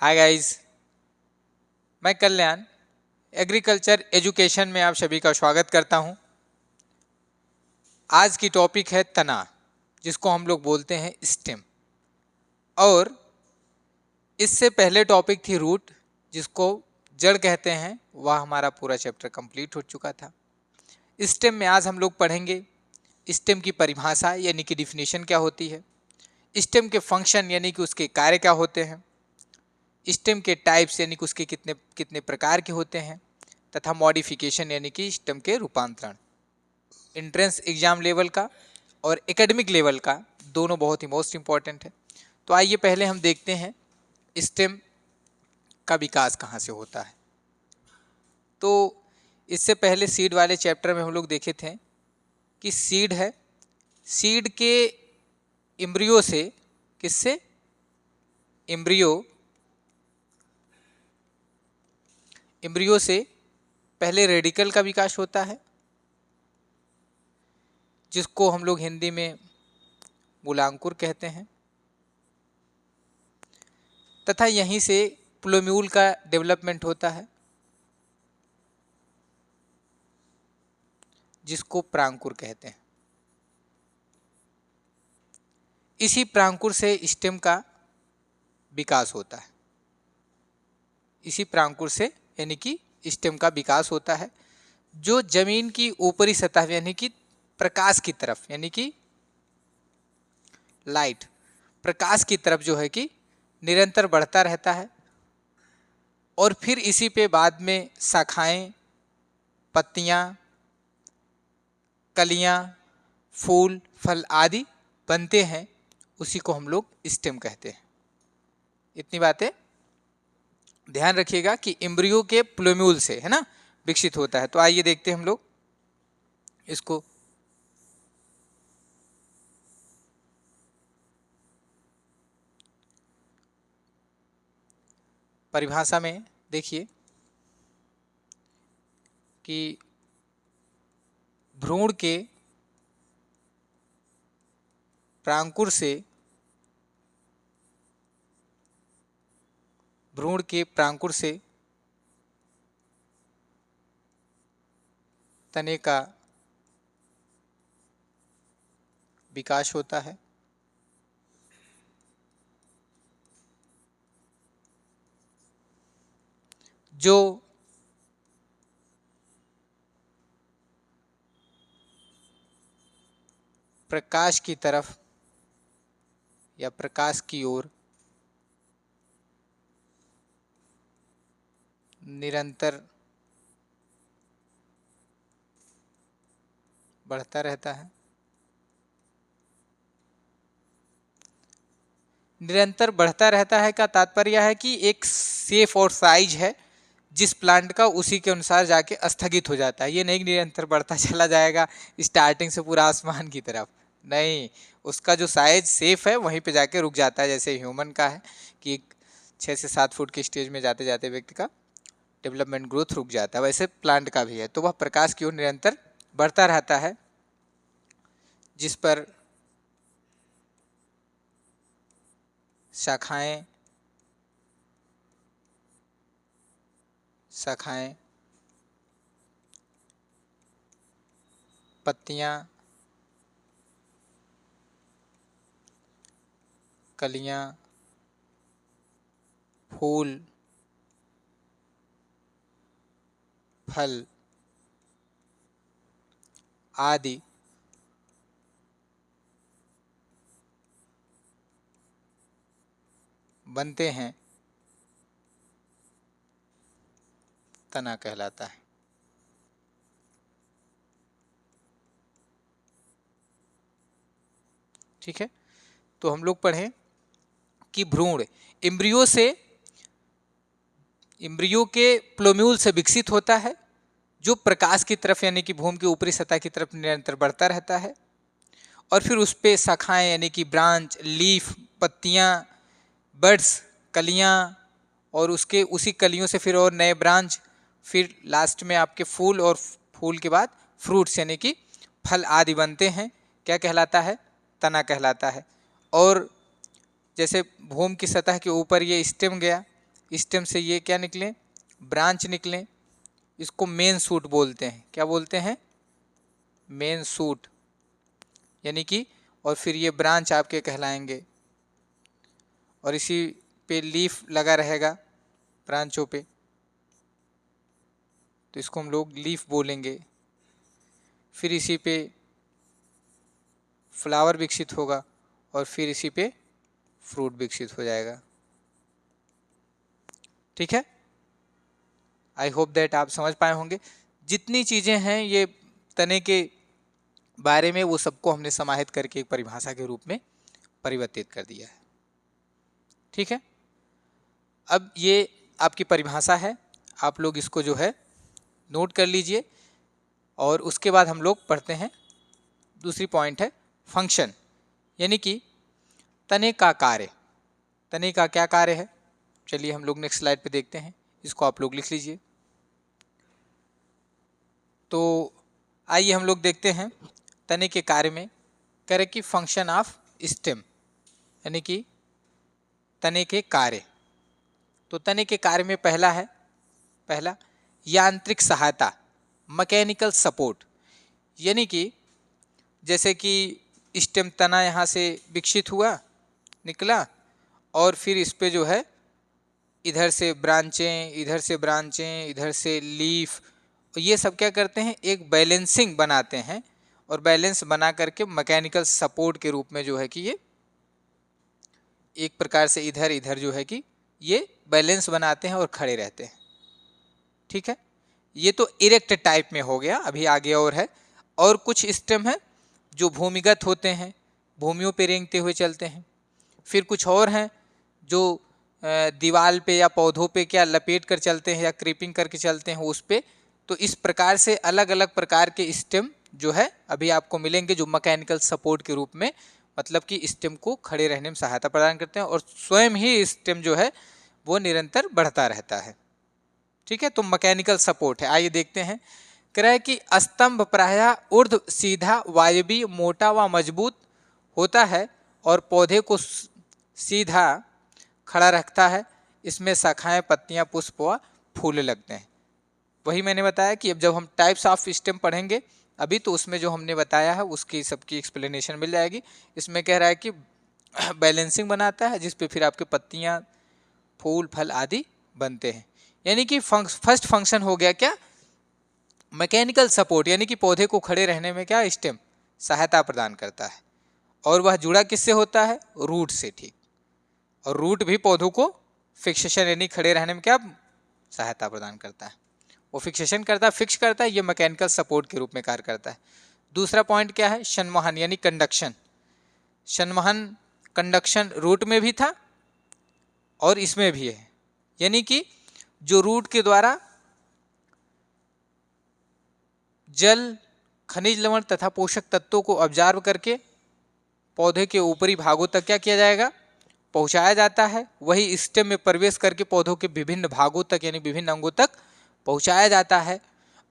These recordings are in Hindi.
हाय गाइस, मैं कल्याण एग्रीकल्चर एजुकेशन में आप सभी का स्वागत करता हूं। आज की टॉपिक है तना, जिसको हम लोग बोलते हैं स्टेम। और इससे पहले टॉपिक थी रूट, जिसको जड़ कहते हैं। वह हमारा पूरा चैप्टर कंप्लीट हो चुका था। स्टेम में आज हम लोग पढ़ेंगे स्टेम की परिभाषा यानी कि डिफिनीशन क्या होती है, स्टेम के फंक्शन यानी कि उसके कार्य क्या होते हैं, स्टेम के टाइप्स यानी कि उसके कितने कितने प्रकार के होते हैं, तथा मॉडिफिकेशन यानी कि स्टेम के रूपांतरण। एंट्रेंस एग्जाम लेवल का और एकेडमिक लेवल का दोनों बहुत ही मोस्ट इंपॉर्टेंट है। तो आइए पहले हम देखते हैं स्टेम का विकास कहाँ से होता है। तो इससे पहले सीड वाले चैप्टर में हम लोग देखे थे कि सीड है, सीड के एम्ब्रियो से, किससे, एम्ब्रियो से पहले रेडिकल का विकास होता है, जिसको हम लोग हिंदी में मूलांकुर कहते हैं, तथा यहीं से प्लोम्यूल का डेवलपमेंट होता है, जिसको प्रांकुर कहते हैं। इसी प्रांकुर से स्टेम का विकास होता है, इसी प्रांकुर से यानी कि स्टेम का विकास होता है, जो जमीन की ऊपरी सतह यानी कि प्रकाश की तरफ, यानी कि लाइट, प्रकाश की तरफ जो है कि निरंतर बढ़ता रहता है। और फिर इसी पे बाद में शाखाएं, पत्तियां, कलियां, फूल, फल आदि बनते हैं। उसी को हम लोग स्टेम कहते हैं। इतनी बातें ध्यान रखिएगा कि एम्ब्रियो के प्लोम्यूल से, है ना, विकसित होता है। तो आइए देखते हैं हम लोग इसको। परिभाषा में देखिए कि भ्रूण के प्रांकुर से, भ्रूण के प्रांकुर से तने का विकास होता है, जो प्रकाश की तरफ या प्रकाश की ओर निरंतर बढ़ता रहता है। निरंतर बढ़ता रहता है का तात्पर्य है कि एक शेप और साइज है जिस प्लांट का, उसी के अनुसार जाके स्थगित हो जाता है। ये नहीं निरंतर बढ़ता चला जाएगा स्टार्टिंग से पूरा आसमान की तरफ, नहीं, उसका जो साइज शेप है वहीं पे जाके रुक जाता है। जैसे ह्यूमन का है कि 6 से 7 फुट के स्टेज में जाते जाते व्यक्ति का डेवलपमेंट ग्रोथ रुक जाता है, वैसे प्लांट का भी है। तो वह प्रकाश की ओर निरंतर बढ़ता रहता है, जिस पर शाखाएं, पत्तियां, कलियां, फूल, फल आदि बनते हैं, तना कहलाता है। ठीक है, तो हम लोग पढ़ें कि भ्रूण एम्ब्रियो से, एम्ब्रियो के प्लोम्यूल से विकसित होता है, जो प्रकाश की तरफ यानी कि भूमि की ऊपरी सतह की तरफ निरंतर बढ़ता रहता है। और फिर उस पे शाखाएं यानी कि ब्रांच, लीफ, पत्तियां, बड्स, कलियां, और उसके उसी कलियों से फिर और नए ब्रांच, फिर लास्ट में आपके फूल, और फूल के बाद फ्रूट्स यानी कि फल आदि बनते हैं। क्या कहलाता है? तना कहलाता है। और जैसे भूमि की सतह के ऊपर ये स्टेम गया, स्टेम से ये क्या निकले, ब्रांच निकले, इसको मेन शूट बोलते हैं। क्या बोलते हैं, मेन शूट, यानी कि और फिर ये ब्रांच आपके कहलाएंगे, और इसी पे लीफ लगा रहेगा ब्रांचों पे, तो इसको हम लोग लीफ बोलेंगे। फिर इसी पे फ्लावर विकसित होगा और फिर इसी पे फ्रूट विकसित हो जाएगा। ठीक है, आई होप दैट आप समझ पाए होंगे। जितनी चीजें हैं ये तने के बारे में, वो सबको हमने समाहित करके एक परिभाषा के रूप में परिवर्तित कर दिया है। ठीक है, अब ये आपकी परिभाषा है, आप लोग इसको जो है नोट कर लीजिए। और उसके बाद हम लोग पढ़ते हैं, दूसरी पॉइंट है फंक्शन, यानी कि तने का कार्य। तने का क्या कार्य है, चलिए हम लोग नेक्स्ट स्लाइड पे देखते हैं, इसको आप लोग लिख लीजिए। तो आइए हम लोग देखते हैं तने के कार्य में कह रहे कि फंक्शन ऑफ स्टेम, यानी कि तने के कार्य। तो तने के कार्य में पहला यांत्रिक सहायता, मैकेनिकल सपोर्ट, यानी कि जैसे कि स्टेम तना यहाँ से विकसित हुआ, निकला, और फिर इस पे जो है इधर से ब्रांचें, इधर से ब्रांचें, इधर से लीफ, ये सब क्या करते हैं, एक बैलेंसिंग बनाते हैं, और बैलेंस बना करके मैकेनिकल सपोर्ट के रूप में जो है कि ये एक प्रकार से इधर इधर जो है कि ये बैलेंस बनाते हैं और खड़े रहते हैं। ठीक है, ये तो इरेक्ट टाइप में हो गया, अभी आगे और है। और कुछ स्टेम है जो भूमिगत होते हैं, भूमियों पे रेंगते हुए चलते हैं। फिर कुछ और हैं जो दीवार पे या पौधों पे क्या लपेट कर चलते हैं या क्रीपिंग करके चलते हैं उस पे। तो इस प्रकार से अलग अलग प्रकार के स्टेम जो है अभी आपको मिलेंगे, जो मैकेनिकल सपोर्ट के रूप में, मतलब कि स्टेम को खड़े रहने में सहायता प्रदान करते हैं, और स्वयं ही स्टेम जो है वो निरंतर बढ़ता रहता है। ठीक है, तो मैकेनिकल सपोर्ट है। आइए देखते हैं, कह रहा है कि स्तंभ प्रायः ऊर्ध्व सीधा वायवीय मोटा व मजबूत होता है और पौधे को सीधा खड़ा रखता है। इसमें शाखाएं, पत्तियां, पुष्प व फूल लगते हैं। वही मैंने बताया कि अब जब हम टाइप्स ऑफ स्टेम पढ़ेंगे अभी, तो उसमें जो हमने बताया है उसकी सबकी एक्सप्लेनेशन मिल जाएगी। इसमें कह रहा है कि बैलेंसिंग बनाता है, जिस पे फिर आपके पत्तियां, फूल, फल आदि बनते हैं। यानी कि फर्स्ट फंक्शन हो गया क्या, मैकेनिकल सपोर्ट, यानी कि पौधे को खड़े रहने में क्या स्टेम सहायता प्रदान करता है। और वह जुड़ा किससे होता है, रूट से। ठीक, और रूट भी पौधों को फिक्सेशन यानी खड़े रहने में क्या सहायता प्रदान करता है, वो फिक्सेशन करता है, फिक्स करता है, ये मैकेनिकल सपोर्ट के रूप में कार्य करता है। दूसरा पॉइंट क्या है, संवहन यानी कंडक्शन। संवहन, कंडक्शन रूट में भी था और इसमें भी है, यानी कि जो रूट के द्वारा जल, खनिज लवण तथा पोषक तत्वों को ऑब्जर्व करके पौधे के ऊपरी भागों तक क्या किया जाएगा, पहुंचाया जाता है। वही स्टेम में प्रवेश करके पौधों के विभिन्न भागों तक यानी विभिन्न अंगों तक पहुंचाया जाता है।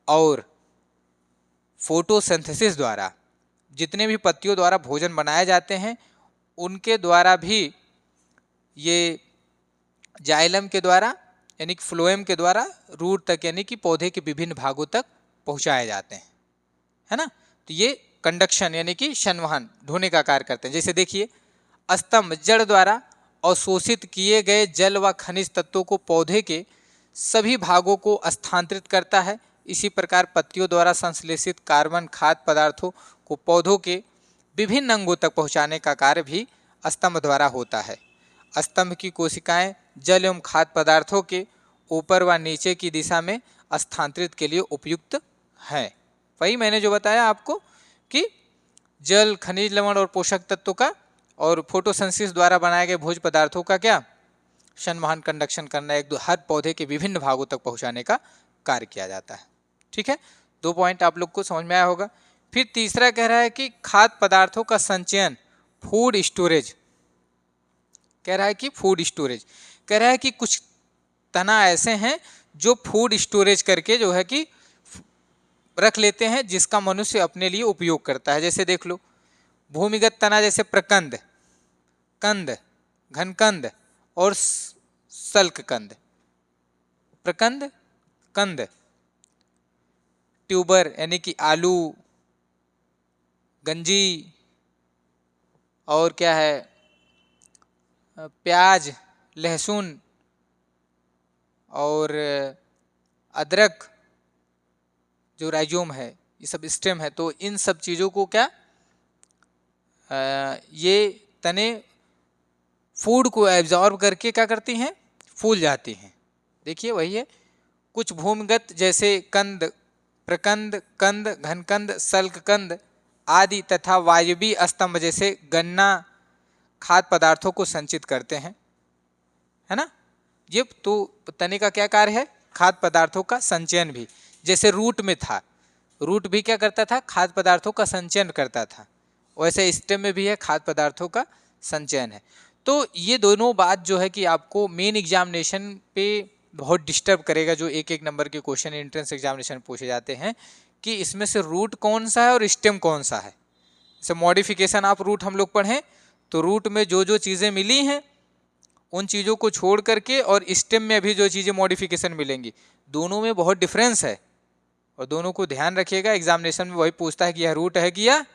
और फोटोसिंथेसिस द्वारा जितने भी पत्तियों द्वारा भोजन बनाए जाते हैं उनके द्वारा भी ये जाइलम के द्वारा यानी कि फ्लोएम के द्वारा रूट तक यानी कि पौधे के विभिन्न भागों तक पहुंचाए जाते हैं, है ना। तो ये कंडक्शन यानी कि संवहन, ढोने का कार्य करते हैं। जैसे देखिए, स्तंभ जड़ द्वारा अवशोषित किए गए जल व खनिज तत्वों को पौधे के सभी भागों को स्थानांतरित करता है। इसी प्रकार पत्तियों द्वारा संश्लेषित कार्बन खाद्य पदार्थों को पौधों के विभिन्न अंगों तक पहुंचाने का कार्य भी स्तंभ द्वारा होता है। स्तंभ की कोशिकाएं जल एवं खाद्य पदार्थों के ऊपर व नीचे की दिशा में स्थानांतरित के लिए उपयुक्त है। वही मैंने जो बताया आपको कि जल, खनिज लवण और पोषक तत्वों का और फोटोसिंथेसिस द्वारा बनाए गए भोज्य पदार्थों का क्या संवहन, कंडक्शन करना, एक हर पौधे के विभिन्न भागों तक पहुंचाने का कार्य किया जाता है। ठीक है, 2 पॉइंट आप लोग को समझ में आया होगा। फिर तीसरा कह रहा है कि खाद्य पदार्थों का संचयन, फूड स्टोरेज। कह रहा है कि फूड स्टोरेज, कह रहा है कि कुछ तना ऐसे हैं जो फूड स्टोरेज करके जो है कि रख लेते हैं, जिसका मनुष्य अपने लिए उपयोग करता है। जैसे देख लो, भूमिगत तना जैसे प्रकंद, कंद, घनकंद और सल्क कंद, प्रकंद कंद, ट्यूबर यानी कि आलू, गंजी, और क्या है, प्याज, लहसुन और अदरक जो राइजोम है, ये सब स्टेम है। तो इन सब चीज़ों को क्या ये तने फूड को एब्जॉर्ब करके क्या करती हैं, फूल जाती हैं। देखिए वही है, कुछ भूमिगत जैसे कंद, प्रकंद, कंद, घनकंद, सल्ककंद आदि तथा वायवीय स्तंभ जैसे गन्ना खाद्य पदार्थों को संचित करते हैं, है ना। ये तो तने का क्या कार्य है, खाद्य पदार्थों का संचयन भी, जैसे रूट में था, रूट भी क्या करता था, खाद्य पदार्थों का संचयन करता था, वैसे स्टेम में भी है, खाद्य पदार्थों का संचयन है। तो ये दोनों बात जो है कि आपको मेन एग्जामिनेशन पे बहुत डिस्टर्ब करेगा, जो एक एक नंबर के क्वेश्चन एंट्रेंस एग्जामिनेशन पूछे जाते हैं कि इसमें से रूट कौन सा है और स्टेम कौन सा है। जैसे मॉडिफिकेशन आप रूट हम लोग पढ़ें तो रूट में जो जो चीज़ें मिली हैं उन चीज़ों को छोड़ करके और स्टेम में अभी जो चीज़ें मॉडिफिकेशन मिलेंगी, दोनों में बहुत डिफरेंस है और दोनों को ध्यान रखिएगा। एग्जामिनेशन में वही पूछता है कि यह रूट है कि या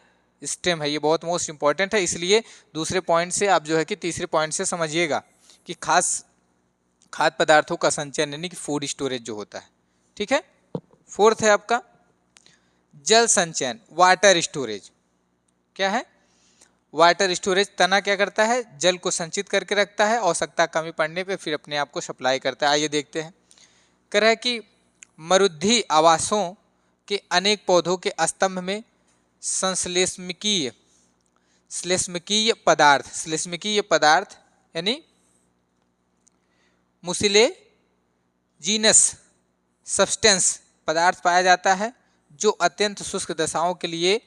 स्टेम है, ये बहुत मोस्ट इंपॉर्टेंट है। इसलिए दूसरे पॉइंट से आप जो है कि तीसरे पॉइंट से समझिएगा कि खास खाद्य पदार्थों का संचयन यानी कि फूड स्टोरेज जो होता है, ठीक है। फोर्थ है आपका जल संचयन, वाटर स्टोरेज। क्या है, वाटर स्टोरेज। तना क्या करता है, जल को संचित करके रखता है, आवश्यकता कमी पड़ने पे फिर अपने आप को सप्लाई करता है। आइए देखते हैं। कह रहा है कि मरुद्धि आवासों के अनेक पौधों के स्तंभ में संश्लेषणकीय पदार्थ यानी मुसिलेजीनस सब्सटेंस पदार्थ पाया जाता है जो अत्यंत शुष्क दशाओं के लिए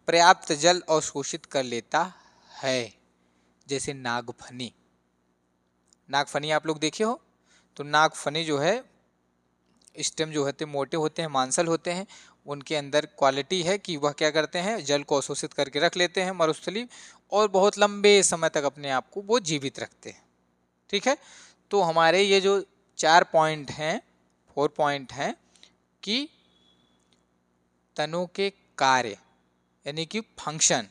पर्याप्त जल अवशोषित कर लेता है, जैसे नागफनी। नागफनी आप लोग देखे हो, तो नागफनी जो है स्टेम जो होते हैं मोटे होते हैं, मांसल होते हैं, उनके अंदर क्वालिटी है कि वह क्या करते हैं, जल को अवशोषित करके रख लेते हैं मरुस्थली और बहुत लंबे समय तक अपने आप को वो जीवित रखते हैं, ठीक है। तो हमारे ये जो 4 पॉइंट हैं, 4 पॉइंट हैं कि तनों के कार्य यानी कि फंक्शन।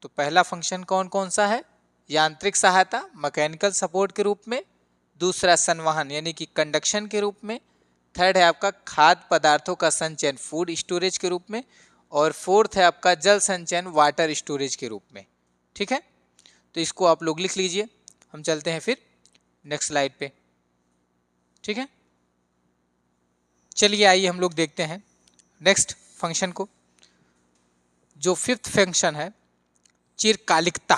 तो पहला फंक्शन कौन कौन सा है, यांत्रिक सहायता मैकेनिकल सपोर्ट के रूप में, दूसरा संवहन यानी कि कंडक्शन के रूप में, थर्ड है आपका खाद्य पदार्थों का संचयन फूड स्टोरेज के रूप में, और फोर्थ है आपका जल संचयन वाटर स्टोरेज के रूप में, ठीक है। तो इसको आप लोग लिख लीजिए। हम चलते हैं फिर नेक्स्ट स्लाइड पे, ठीक है। चलिए आइए हम लोग देखते हैं नेक्स्ट फंक्शन को। जो 5th फंक्शन है चिरकालिकता,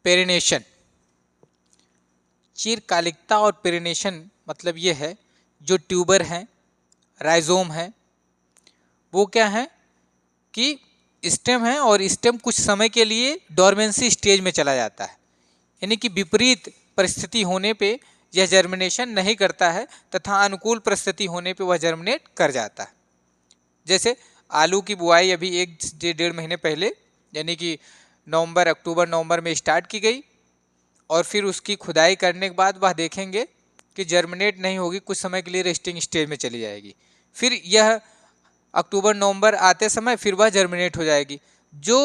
पेरिनेशन। चिरकालिकता और पेरिनेशन मतलब ये है, जो ट्यूबर हैं, राइजोम है, वो क्या है कि स्टेम है और स्टेम कुछ समय के लिए डोरमेंसी स्टेज में चला जाता है, यानी कि विपरीत परिस्थिति होने पे यह जर्मिनेशन नहीं करता है तथा अनुकूल परिस्थिति होने पे वह जर्मिनेट कर जाता है। जैसे आलू की बुआई अभी 1 से 1.5 महीने पहले यानी कि अक्टूबर नवंबर में स्टार्ट की गई और फिर उसकी खुदाई करने के बाद वह देखेंगे कि जर्मिनेट नहीं होगी, कुछ समय के लिए रेस्टिंग स्टेज में चली जाएगी, फिर यह अक्टूबर नवंबर आते समय फिर वह जर्मिनेट हो जाएगी। जो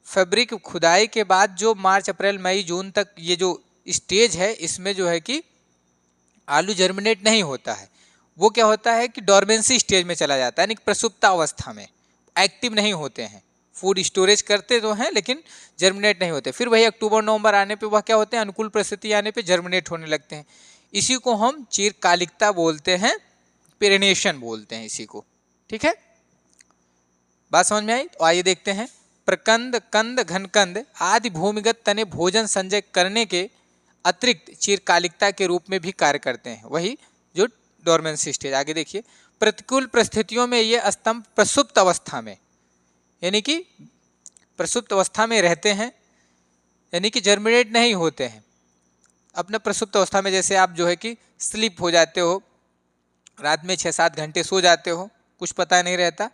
फैब्रिक खुदाई के बाद जो मार्च अप्रैल मई जून तक ये जो स्टेज है, इसमें जो है कि आलू जर्मिनेट नहीं होता है, वो क्या होता है कि डोरमेंसी स्टेज में चला जाता है, यानी प्रसुप्ता अवस्था में, एक्टिव नहीं होते हैं, फूड स्टोरेज करते तो हैं लेकिन जर्मिनेट नहीं होते। फिर वही अक्टूबर नवंबर आने पे वह क्या होते हैं, अनुकूल परिस्थिति आने पे जर्मिनेट होने लगते हैं। इसी को हम चिरकालिकता बोलते हैं, पेरिनेशन बोलते हैं इसी को, ठीक है। बात समझ में आई? तो आइए देखते हैं। प्रकंद, कंद, घनकंद आदि भूमिगत तने भोजन संचय करने के अतिरिक्त चिरकालिकता के रूप में भी कार्य करते हैं, वही जो डोरमेंसी स्टेज। आगे देखिए, प्रतिकूल परिस्थितियों में ये स्तंभ प्रसुप्त अवस्था में यानी कि प्रसुप्त अवस्था में रहते हैं, यानी कि जर्मिनेट नहीं होते हैं अपने प्रसुप्त अवस्था में। जैसे आप जो है कि स्लीप हो जाते हो, रात में 6-7 घंटे सो जाते हो, कुछ पता नहीं रहता,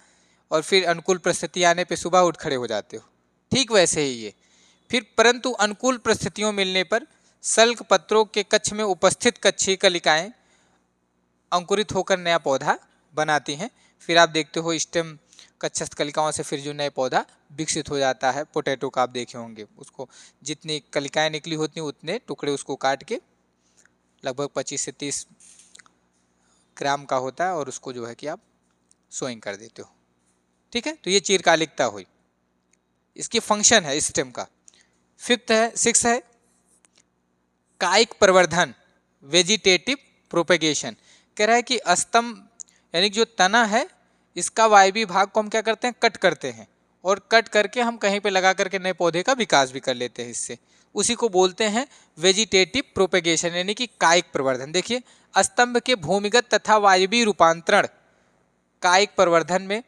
और फिर अनुकूल परिस्थिति आने पे सुबह उठ खड़े हो जाते हो, ठीक वैसे ही ये। फिर परंतु अनुकूल परिस्थितियों मिलने पर सल्क पत्रों के कक्ष में उपस्थित कक्षीय कलिकाएं अंकुरित होकर नया पौधा बनाती हैं। फिर आप देखते हो स्टेम कक्षस्थ कलिकाओं से फिर जो नया पौधा विकसित हो जाता है। पोटैटो का आप देखे होंगे, उसको जितनी कलिकाएं निकली होती हैं उतने टुकड़े उसको काट के लगभग 25 से 30 ग्राम का होता है और उसको जो है कि आप सोइंग कर देते हो। ठीक है, तो ये चिरकालिकता हुई, इसकी फंक्शन है स्टेम का। सिक्स है कायिक प्रवर्धन, वेजिटेटिव प्रोपेगेशन। कह रहा है कि स्तंभ यानी जो तना है इसका वायवीय भाग को हम क्या करते हैं, कट करते हैं और कट करके हम कहीं पे लगा करके नए पौधे का विकास भी कर लेते हैं इससे। उसी को बोलते हैं वेजिटेटिव प्रोपेगेशन यानी कि कायिक प्रवर्धन। देखिए स्तंभ के भूमिगत तथा वायवीय रूपांतरण कायिक प्रवर्धन में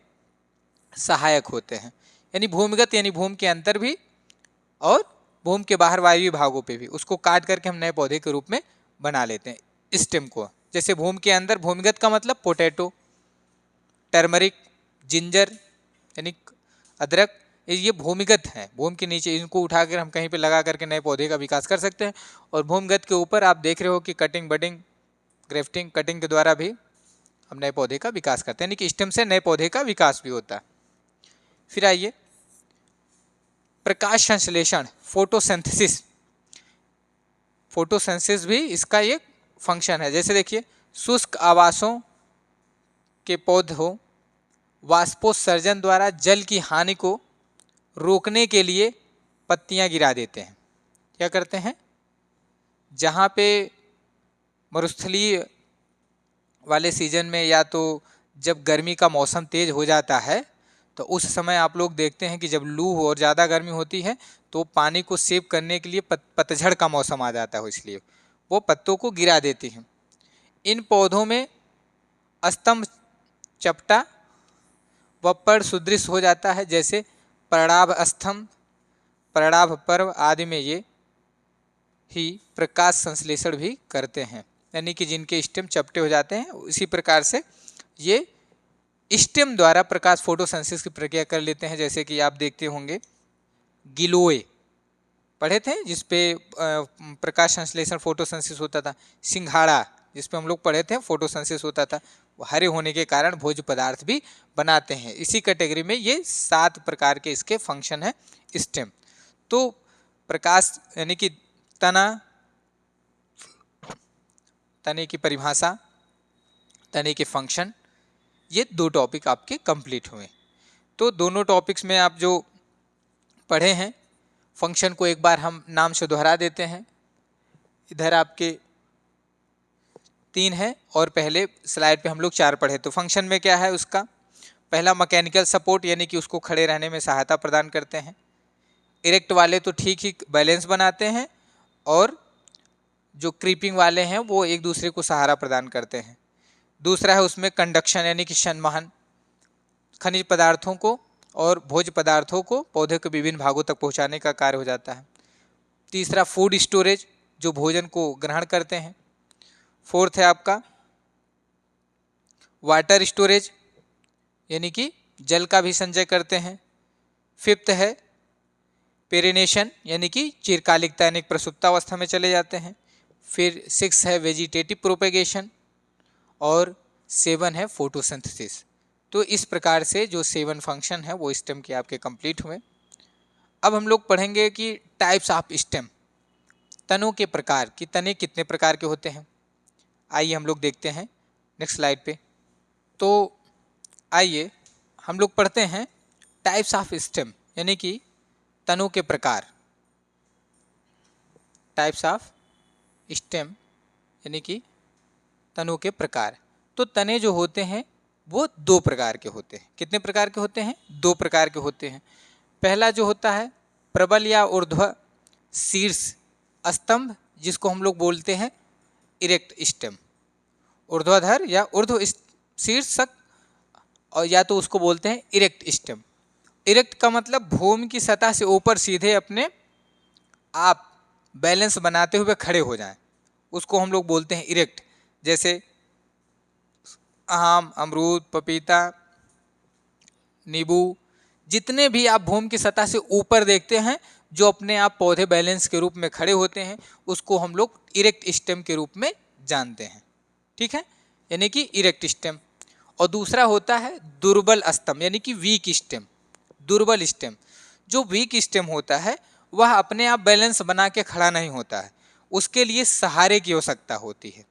सहायक होते हैं। यानी भूमिगत यानी भूमि के अंदर भी और भूमि के बाहर वायवीय भागों पे भी उसको काट करके हम नए पौधे के रूप में बना लेते हैं स्टेम को। जैसे भूमि के अंदर भूमिगत का मतलब पोटैटो, टर्मरिक, जिंजर यानी अदरक, ये भूमिगत हैं। भूमि के नीचे इनको उठाकर हम कहीं पे लगा करके नए पौधे का विकास कर सकते हैं। और भूमिगत के ऊपर आप देख रहे हो कि कटिंग, बडिंग, ग्रेफ्टिंग, कटिंग के द्वारा भी हम नए पौधे का विकास करते हैं, यानी कि स्टेम से नए पौधे का विकास भी होता है। फिर आइए प्रकाश संश्लेषण, फोटोसिंथेसिस। फोटोसिंथेसिस भी इसका एक फंक्शन है। जैसे देखिए शुष्क आवासों के पौधों वाष्पोत्सर्जन द्वारा जल की हानि को रोकने के लिए पत्तियां गिरा देते हैं। क्या करते हैं, जहाँ पे मरुस्थलीय वाले सीजन में या तो जब गर्मी का मौसम तेज हो जाता है तो उस समय आप लोग देखते हैं कि जब लू और ज़्यादा गर्मी होती है तो पानी को सेव करने के लिए पतझड़ का मौसम आ जाता है, इसलिए वो पत्तों को गिरा देती हैं। इन पौधों में स्तंभ चपटा व पर सुदृढ़ हो जाता है। जैसे प्रणाभ स्तंभ, प्रणाभ पर्व आदि में ये ही प्रकाश संश्लेषण भी करते हैं, यानी कि जिनके स्टेम चपटे हो जाते हैं उसी प्रकार से ये स्टेम द्वारा प्रकाश फोटोसिंथेसिस की प्रक्रिया कर लेते हैं। जैसे कि आप देखते होंगे गिलोय पढ़े थे जिसपे प्रकाश संश्लेषण फोटोसिंथेसिस होता था। सिंघाड़ा जिसपे हम लोग पढ़े थे फोटोसिंथेसिस होता था। हरे होने के कारण भोज्य पदार्थ भी बनाते हैं। इसी कैटेगरी में ये 7 प्रकार के इसके फंक्शन है स्टेम। तो प्रकाश यानी कि तने की परिभाषा, तने के फंक्शन, ये 2 टॉपिक आपके कंप्लीट हुए। तो दोनों टॉपिक्स में आप जो पढ़े हैं फंक्शन को एक बार हम नाम से दोहरा देते हैं। इधर आपके 3 है और पहले स्लाइड पे हम लोग 4 पढ़े। तो फंक्शन में क्या है उसका, पहला मैकेनिकल सपोर्ट यानी कि उसको खड़े रहने में सहायता प्रदान करते हैं। इरेक्ट वाले तो ठीक ही बैलेंस बनाते हैं और जो क्रीपिंग वाले हैं वो एक दूसरे को सहारा प्रदान करते हैं। दूसरा है उसमें कंडक्शन यानी कि संवहन, खनिज पदार्थों को और भोज्य पदार्थों को पौधे के विभिन्न भागों तक पहुंचाने का कार्य हो जाता है। तीसरा फूड स्टोरेज, जो भोजन को ग्रहण करते हैं। फोर्थ है आपका वाटर स्टोरेज यानी कि जल का भी संचय करते हैं। फिफ्थ है पेरिनेशन यानी कि चिरकालिकता यानी प्रसुप्तावस्था में चले जाते हैं। फिर 6 है वेजिटेटिव प्रोपेगेशन और 7 है फोटोसिंथेसिस। तो इस प्रकार से जो 7 फंक्शन है वो स्टेम के आपके कंप्लीट हुए। अब हम लोग पढ़ेंगे कि टाइप्स ऑफ स्टेम, तनों के प्रकार कि तने कितने प्रकार के होते हैं। आइए हम लोग देखते हैं नेक्स्ट स्लाइड पे। तो आइए हम लोग पढ़ते हैं टाइप्स ऑफ स्टेम यानी कि तनों के प्रकार। टाइप्स ऑफ स्टेम यानी कि तनों के प्रकार। तो तने जो होते हैं वो 2 प्रकार के होते हैं। कितने प्रकार के होते हैं? 2 प्रकार के होते हैं। पहला जो होता है प्रबल या ऊर्ध्व शीर्ष स्तंभ, जिसको हम लोग बोलते हैं इरेक्ट स्टेम, ऊर्ध्वाधर या ऊर्ध्व शीर्षक, और या तो उसको बोलते हैं इरेक्ट स्टेम। इरेक्ट का मतलब भूमि की सतह से ऊपर सीधे अपने आप बैलेंस बनाते हुए खड़े हो जाएं, उसको हम लोग बोलते हैं इरेक्ट। जैसे आम, अमरूद, पपीता, नींबू, जितने भी आप भूमि की सतह से ऊपर देखते हैं जो अपने आप पौधे बैलेंस के रूप में खड़े होते हैं उसको हम लोग इरेक्ट स्टेम के रूप में जानते हैं। ठीक है, यानी कि इरेक्ट स्टेम। और दूसरा होता है दुर्बल स्तंभ यानी कि वीक स्टेम। दुर्बल स्टेम, जो वीक स्टेम होता है वह अपने आप बैलेंस बना के खड़ा नहीं होता है, उसके लिए सहारे की आवश्यकता होती है।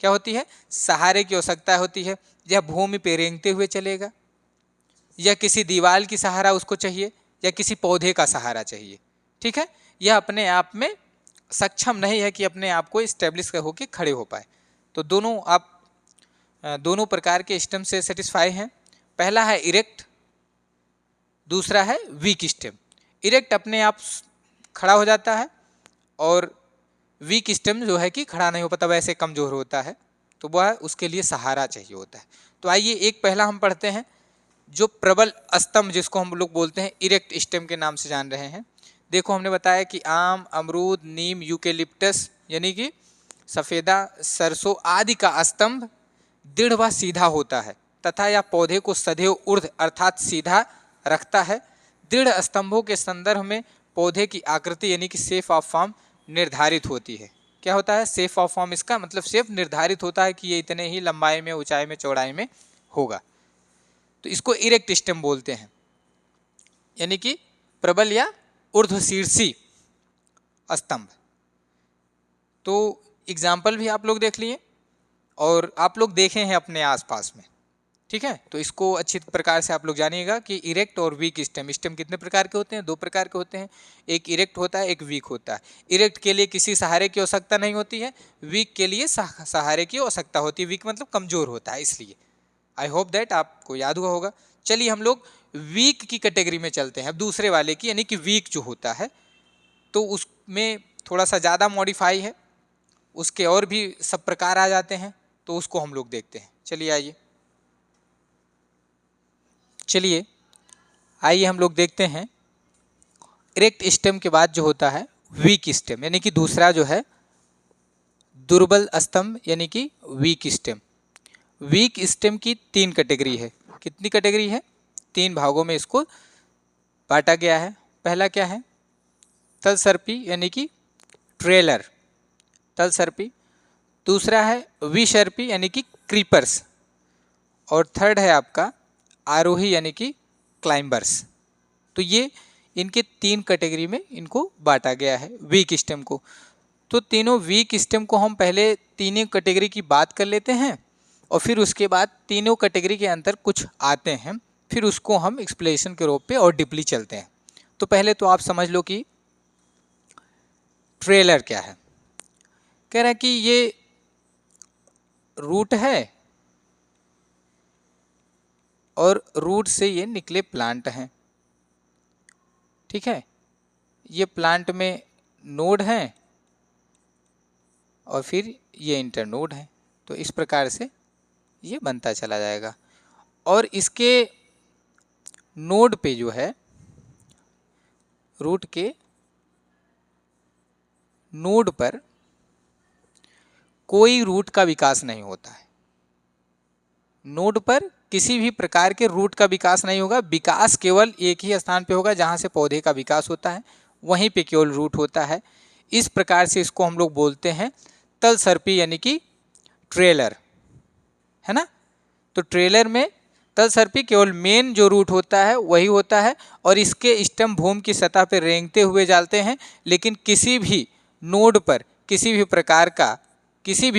क्या होती है? सहारे की आवश्यकता होती है। यह भूमि पे रेंगते हुए चलेगा, या किसी दीवार की सहारा उसको चाहिए, या किसी पौधे का सहारा चाहिए। ठीक है, यह अपने आप में सक्षम नहीं है कि अपने आप को इस्टेब्लिश होकर खड़े हो पाए। तो दोनों प्रकार के स्टेम से सेटिस्फाई हैं। पहला है इरेक्ट, दूसरा है वीक स्टेम। इरेक्ट अपने आप खड़ा हो जाता है और वीक स्टेम जो है कि खड़ा नहीं हो पाता, वैसे कमजोर होता है, तो वह उसके लिए सहारा चाहिए होता है। तो आइए एक पहला हम पढ़ते हैं, जो प्रबल स्तंभ जिसको हम लोग बोलते हैं इरेक्ट स्टेम के नाम से जान रहे हैं। देखो, हमने बताया कि आम, अमरूद, नीम, यूकेलिप्टस यानी कि सफेदा, सरसों आदि का स्तंभ दृढ़ व सीधा होता है तथा यह पौधे को सदैव ऊर्ध्व अर्थात सीधा रखता है। दृढ़ स्तंभों के संदर्भ में पौधे की आकृति यानी कि शेप ऑफ फॉर्म निर्धारित होती है। क्या होता है? शेप ऑफ फॉर्म, इसका मतलब शेप निर्धारित होता है कि ये इतने ही लंबाई में, ऊंचाई में, चौड़ाई में होगा। तो इसको इरेक्ट स्टेम बोलते हैं, यानी कि प्रबल या ऊर्ध्वशीर्षी स्तंभ। तो एग्जाम्पल भी आप लोग देख लिए और आप लोग देखे हैं अपने आसपास में। ठीक है, तो इसको अच्छी प्रकार से आप लोग जानिएगा कि इरेक्ट और वीक स्टेम। स्टेम कितने प्रकार के होते हैं? 2 प्रकार के होते हैं, एक इरेक्ट होता है, एक वीक होता है। इरेक्ट के लिए किसी सहारे की आवश्यकता नहीं होती है, वीक के लिए सहारे की आवश्यकता होती है। वीक मतलब कमजोर होता है, इसलिए आई होप दैट आपको याद हुआ होगा। चलिए हम लोग वीक की कैटेगरी में चलते हैं, अब दूसरे वाले की, यानी कि वीक जो होता है तो उसमें थोड़ा सा ज़्यादा मॉडिफाई है, उसके और भी सब प्रकार आ जाते हैं, तो उसको हम लोग देखते हैं। चलिए आइए हम लोग देखते हैं। इरेक्ट स्टेम के बाद जो होता है वीक स्टेम, यानी कि दूसरा जो है दुर्बल स्तंभ यानी कि वीक स्टेम। वीक स्टेम की 3 कैटेगरी है। कितनी कैटेगरी है? 3 भागों में इसको बांटा गया है। पहला क्या है? तलसर्पी यानी कि ट्रेलर, तलसर्पी। दूसरा है विसर्पी यानी कि क्रीपर्स, और थर्ड है आपका आरोही यानी कि क्लाइंबर्स। तो ये इनके 3 कैटेगरी में इनको बांटा गया है वीक स्टेम को। तो तीनों वीक स्टेम को हम पहले तीनों कैटेगरी की बात कर लेते हैं और फिर उसके बाद तीनों कैटेगरी के अंदर कुछ आते हैं, फिर उसको हम एक्सप्लेनेशन के रूप पे और डीपली चलते हैं। तो पहले तो आप समझ लो कि ट्रेलर क्या है। कह रहा है कि ये रूट है और रूट से ये निकले प्लांट हैं। ठीक है, ये प्लांट में नोड हैं और फिर ये इंटरनोड है। तो इस प्रकार से ये बनता चला जाएगा। और इसके नोड पे जो है, रूट के नोड पर कोई रूट का विकास नहीं होता है। नोड पर किसी भी प्रकार के रूट का विकास नहीं होगा। विकास केवल एक ही स्थान पे होगा जहाँ से पौधे का विकास होता है, वहीं पे केवल रूट होता है। इस प्रकार से इसको हम लोग बोलते हैं तलसर्पी यानी कि ट्रेलर, है ना। तो ट्रेलर में तलसर्पी केवल मेन जो रूट होता है वही होता है और इसके स्टेम भूमि की सतह पर रेंगते हुए जाते हैं, लेकिन किसी भी नोड पर किसी भी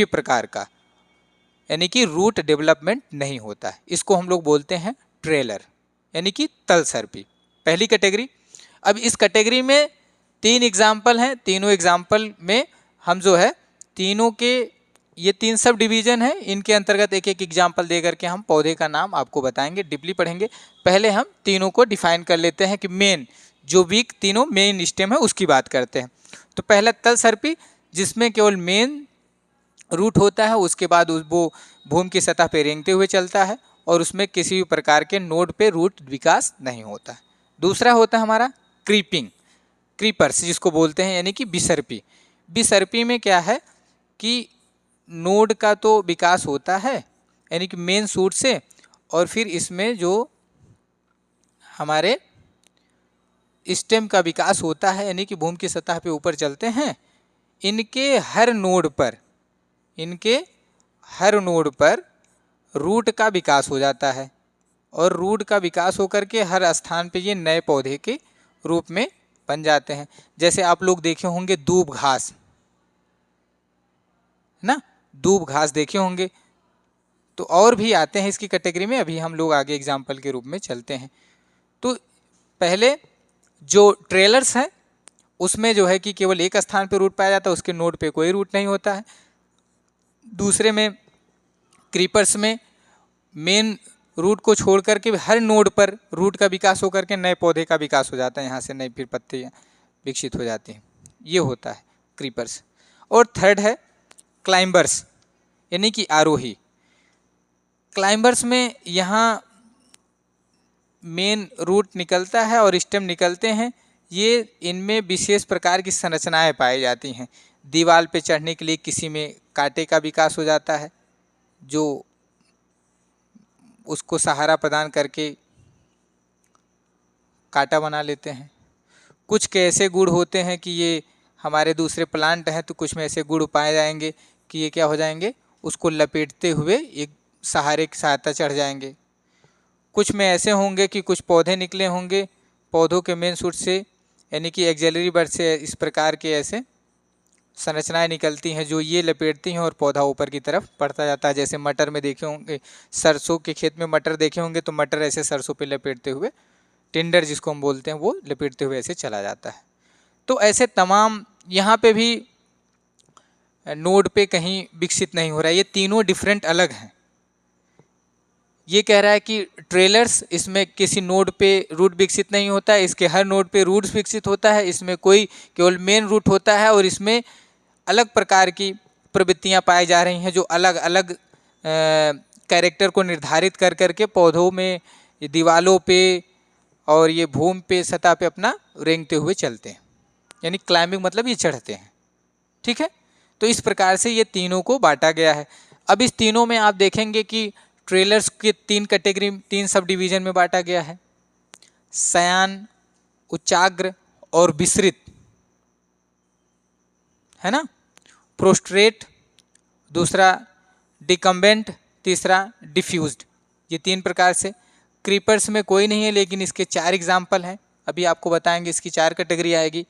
प्रकार का यानी कि रूट डेवलपमेंट नहीं होता है। इसको हम लोग बोलते हैं ट्रेलर यानी कि तलसर्पी, पहली कैटेगरी। अब इस कैटेगरी में 3 एग्जाम्पल हैं। तीनों एग्जाम्पल में हम जो है तीनों के ये 3 सब डिवीजन है, इनके अंतर्गत एक एक एग्जाम्पल दे करके हम पौधे का नाम आपको बताएंगे, डीपली पढ़ेंगे। पहले हम तीनों को डिफाइन कर लेते हैं कि मेन जो वीक तीनों मेन स्टेम है उसकी बात करते हैं। तो पहला तलसर्पी जिसमें केवल मेन रूट होता है, उसके बाद वो भूमि की सतह पर रेंगते हुए चलता है और उसमें किसी भी प्रकार के नोड पे रूट विकास नहीं होता है। दूसरा होता है हमारा क्रीपर्स जिसको बोलते हैं यानी कि बिसर्पी। बिसर्पी में क्या है कि नोड का तो विकास होता है यानी कि मेन सूट से, और फिर इसमें जो हमारे स्टेम का विकास होता है, यानी कि भूमि की सतह पे ऊपर चलते हैं, इनके हर नोड पर रूट का विकास हो जाता है और रूट का विकास होकर के हर स्थान पे ये नए पौधे के रूप में बन जाते हैं। जैसे आप लोग देखे होंगे दूब घास, ना, दूब घास देखे होंगे। तो और भी आते हैं इसकी कैटेगरी में, अभी हम लोग आगे एग्जाम्पल के रूप में चलते हैं। तो पहले जो ट्रेलर्स हैं उसमें जो है कि केवल एक स्थान पर रूट पाया जाता है, उसके नोड पे कोई रूट नहीं होता है। दूसरे में क्रीपर्स में मेन रूट को छोड़ करके हर नोड पर रूट का विकास होकर के नए पौधे का विकास हो जाता है, यहाँ से नई फिर पत्तियाँ विकसित हो जाती हैं। ये होता है क्रीपर्स। और थर्ड है क्लाइंबर्स, यानी कि आरोही। क्लाइंबर्स में यहाँ मेन रूट निकलता है और स्टेम निकलते हैं। ये इनमें विशेष प्रकार की संरचनाएं पाई जाती हैं। दीवार पे चढ़ने के लिए किसी में कांटे का विकास हो जाता है जो उसको सहारा प्रदान करके कांटा बना लेते हैं। कुछ के ऐसे गुण होते हैं कि ये हमारे दूसरे प्लांट हैं, तो कुछ में ऐसे गुण पाए जाएंगे कि ये क्या हो जाएंगे, उसको लपेटते हुए एक सहारे की सहायता चढ़ जाएंगे। कुछ में ऐसे होंगे कि कुछ पौधे निकले होंगे, पौधों के मेन शूट से यानी कि एक्जेलरी बर्ड से इस प्रकार के ऐसे संरचनाएं निकलती हैं जो ये लपेटती हैं और पौधा ऊपर की तरफ बढ़ता जाता है। जैसे मटर में देखे होंगे, सरसों के खेत में मटर देखे होंगे, तो मटर ऐसे सरसों पे लपेटते हुए, टिंडर जिसको हम बोलते हैं, वो लपेटते हुए ऐसे चला जाता है। तो ऐसे तमाम, यहाँ पे भी नोड पे कहीं विकसित नहीं हो रहा है, ये तीनों डिफरेंट अलग हैं। ये कह रहा है कि ट्रेलर्स, इसमें किसी नोड पे रूट विकसित नहीं होता है, इसके हर नोड पे रूट्स विकसित होता है, इसमें कोई केवल मेन रूट होता है और इसमें अलग प्रकार की प्रवृत्तियां पाई जा रही हैं जो अलग अलग कैरेक्टर को निर्धारित कर करके पौधों में, दीवालों पे और ये भूमि पे, सतह पे अपना रेंगते हुए चलते हैं। यानी क्लाइंबिंग मतलब ये चढ़ते हैं। ठीक है, तो इस प्रकार से ये तीनों को बांटा गया है। अब इस तीनों में आप देखेंगे कि ट्रेलर्स के तीन कैटेगरी, तीन सब डिवीजन में बांटा गया है, शयान, उच्चाग्र और विसरित, है ना। प्रोस्ट्रेट, दूसरा डिकम्बेंट, तीसरा डिफ्यूज्ड, ये तीन प्रकार से। क्रीपर्स में कोई नहीं है, लेकिन इसके 4 एग्जाम्पल हैं, अभी आपको बताएंगे, इसकी 4 कैटेगरी आएगी।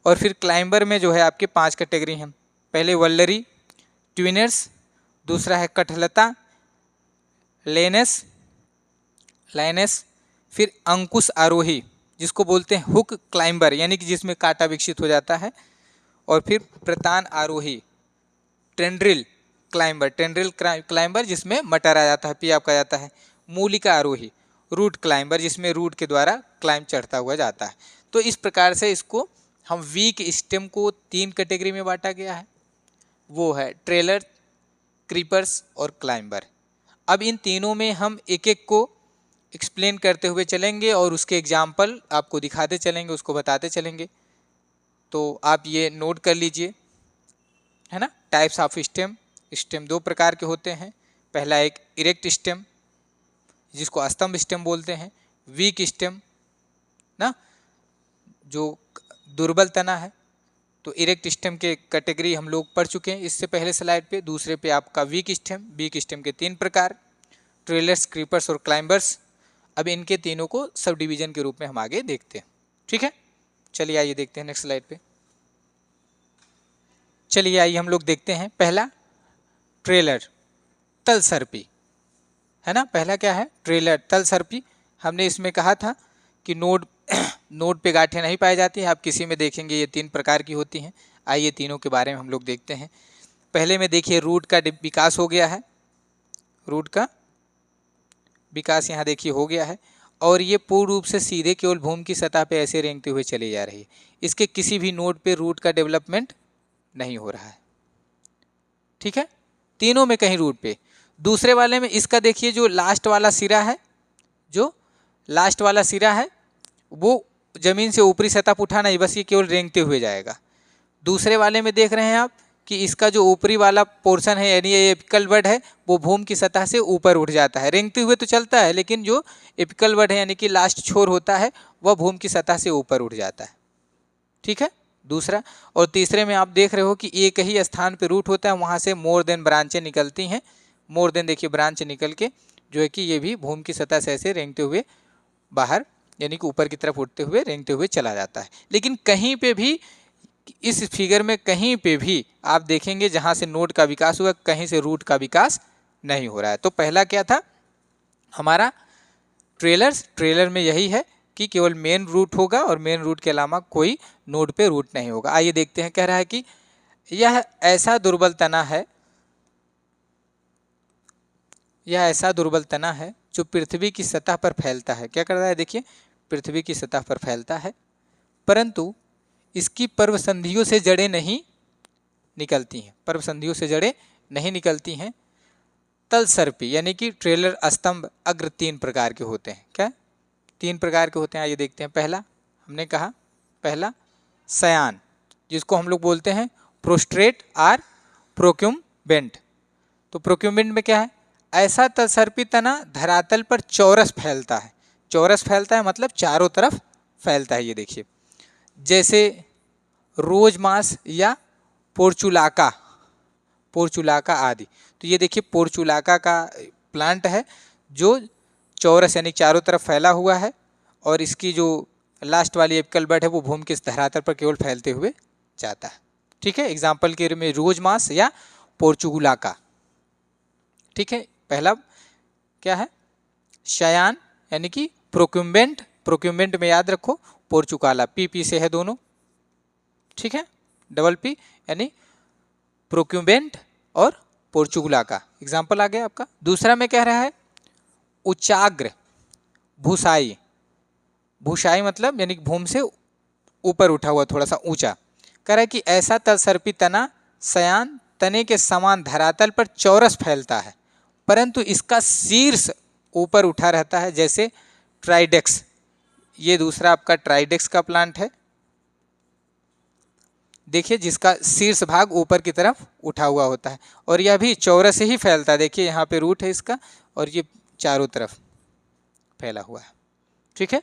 और फिर क्लाइंबर में जो है आपके 5 कैटेगरी हैं। पहले वल्लरी, ट्विनर्स, दूसरा है कठलता, लाइनेस, फिर अंकुश आरोही जिसको बोलते हैं हुक क्लाइंबर, यानी कि जिसमें कांटा विकसित हो जाता है, और फिर प्रतान आरोही, टेंड्रिल क्लाइंबर जिसमें मटर आ जाता है, पिया का जाता है। मूलिका आरोही, रूट क्लाइंबर, जिसमें रूट के द्वारा क्लाइंब चढ़ता हुआ जाता है। तो इस प्रकार से इसको हम वीक स्टेम को 3 कैटेगरी में बांटा गया है, वो है ट्रेलर, क्रीपर्स और क्लाइंबर। अब इन तीनों में हम एक एक को एक्सप्लेन करते हुए चलेंगे और उसके एग्जाम्पल आपको दिखाते चलेंगे, उसको बताते चलेंगे। तो आप ये नोट कर लीजिए, है ना। टाइप्स ऑफ स्टेम 2 प्रकार के होते हैं। पहला एक इरेक्ट स्टेम जिसको स्तंभ स्टेम बोलते हैं, वीक स्टेम ना, जो दुर्बल तना है। तो इरेक्ट स्टेम के कैटेगरी हम लोग पढ़ चुके हैं इससे पहले स्लाइड पे। दूसरे पे आपका वीक स्टेम के 3 प्रकार, ट्रेलर्स, क्रीपर्स और क्लाइंबर्स। अब इनके तीनों को सब डिवीजन के रूप में हम आगे देखते हैं। ठीक है, चलिए आइए देखते हैं नेक्स्ट स्लाइड पे। चलिए आइए हम लोग देखते हैं पहला ट्रेलर, तलसर्पी, है ना। पहला क्या है, ट्रेलर तलसर्पी। हमने इसमें कहा था कि नोड पे गांठें नहीं पाई जाती हैं। आप किसी में देखेंगे ये 3 प्रकार की होती हैं। आइए तीनों के बारे में हम लोग देखते हैं। पहले में देखिए रूट का विकास हो गया है, रूट का विकास यहाँ देखिए हो गया है, और ये पूर्ण रूप से सीधे केवल भूमि की सतह पे ऐसे रेंगते हुए चली जा रही है। इसके किसी भी नोड पे रूट का डेवलपमेंट नहीं हो रहा है। ठीक है, तीनों में कहीं रूट पे। दूसरे वाले में इसका देखिए जो लास्ट वाला सिरा है, वो जमीन से ऊपरी सतह पर उठा नहीं, बस ये केवल रेंगते हुए जाएगा। दूसरे वाले में देख रहे हैं आप कि इसका जो ऊपरी वाला पोर्शन है, यानी ये एपिकल बड है, वो भूमि की सतह से ऊपर उठ जाता है। रेंगते हुए तो चलता है, लेकिन जो एपिकल बड है यानी कि लास्ट छोर होता है, वह भूमि की सतह से ऊपर उठ जाता है। ठीक है, दूसरा। और तीसरे में आप देख रहे हो कि एक ही स्थान पे रूट होता है, वहाँ से मोर देन ब्रांचें निकलती हैं। मोर देन देखिए ब्रांच निकल के जो है कि ये भी भूमि की सतह से ऐसे रेंगते हुए बाहर यानी कि ऊपर की तरफ उठते हुए रेंगते हुए चला जाता है। लेकिन कहीं पे भी इस फिगर में कहीं पे भी आप देखेंगे जहाँ से नोड का विकास हुआ, कहीं से रूट का विकास नहीं हो रहा है। तो पहला क्या था हमारा ट्रेलर में यही है कि केवल मेन रूट होगा और मेन रूट के अलावा कोई नोड पे रूट नहीं होगा। आइए देखते हैं, कह रहा है कि यह ऐसा दुर्बल तना है, यह ऐसा दुर्बल तना है जो पृथ्वी की सतह पर फैलता है। क्या कर रहा है, देखिए पृथ्वी की सतह पर फैलता है, परंतु इसकी पर्वसंधियों से जड़ें नहीं निकलती हैं, पर्वसंधियों से जड़ें नहीं निकलती हैं। तल सर्पी यानी कि ट्रेलर स्तंभ अग्र 3 प्रकार के होते हैं। क्या 3 प्रकार के होते हैं, आइए देखते हैं। पहला हमने कहा, पहला शयान, जिसको हम लोग बोलते हैं प्रोस्ट्रेट और प्रोक्यूम्बेंट। तो प्रोक्यूम्बेंट में क्या है, ऐसा तलसर्पी तना धरातल पर चौरस फैलता है। चौरस फैलता है मतलब चारों तरफ फैलता है। ये देखिए जैसे रोजमास या पोर्चुलाका, पोर्चुलाका आदि। तो ये देखिए पोर्चुलाका का प्लांट है जो चौरस यानी चारों तरफ फैला हुआ है, और इसकी जो लास्ट वाली एपिकल बड है वो भूमि के धरातल पर केवल फैलते हुए जाता है। ठीक है, एग्जाम्पल के में रोजमास या पोर्चुलाका। ठीक है, पहला क्या है शयान यानी कि प्रोक्यूम्बेंट, प्रोक्यूम्बेंट में याद रखो पोर्चुकाला, पी से है दोनों। ठीक है, डबल पी यानी प्रोक्यूम्बेंट और पोर्चुगुलाका, एग्जाम्पल आ गया आपका। दूसरा में कह रहा है उच्चाग्र भूसाई, भूसाई मतलब यानी भूमि से ऊपर उठा हुआ थोड़ा सा ऊंचा। कह रहा है कि ऐसा तलसर्पी तना शयान तने के समान धरातल पर चौरस फैलता है, परंतु इसका शीर्ष ऊपर उठा रहता है, जैसे ट्राइडेक्स। ये दूसरा आपका ट्राइडेक्स का प्लांट है, देखिए जिसका शीर्ष भाग ऊपर की तरफ उठा हुआ होता है, और यह भी चौरस ही फैलता है। देखिए यहाँ पे रूट है इसका और ये चारों तरफ फैला हुआ है। ठीक है,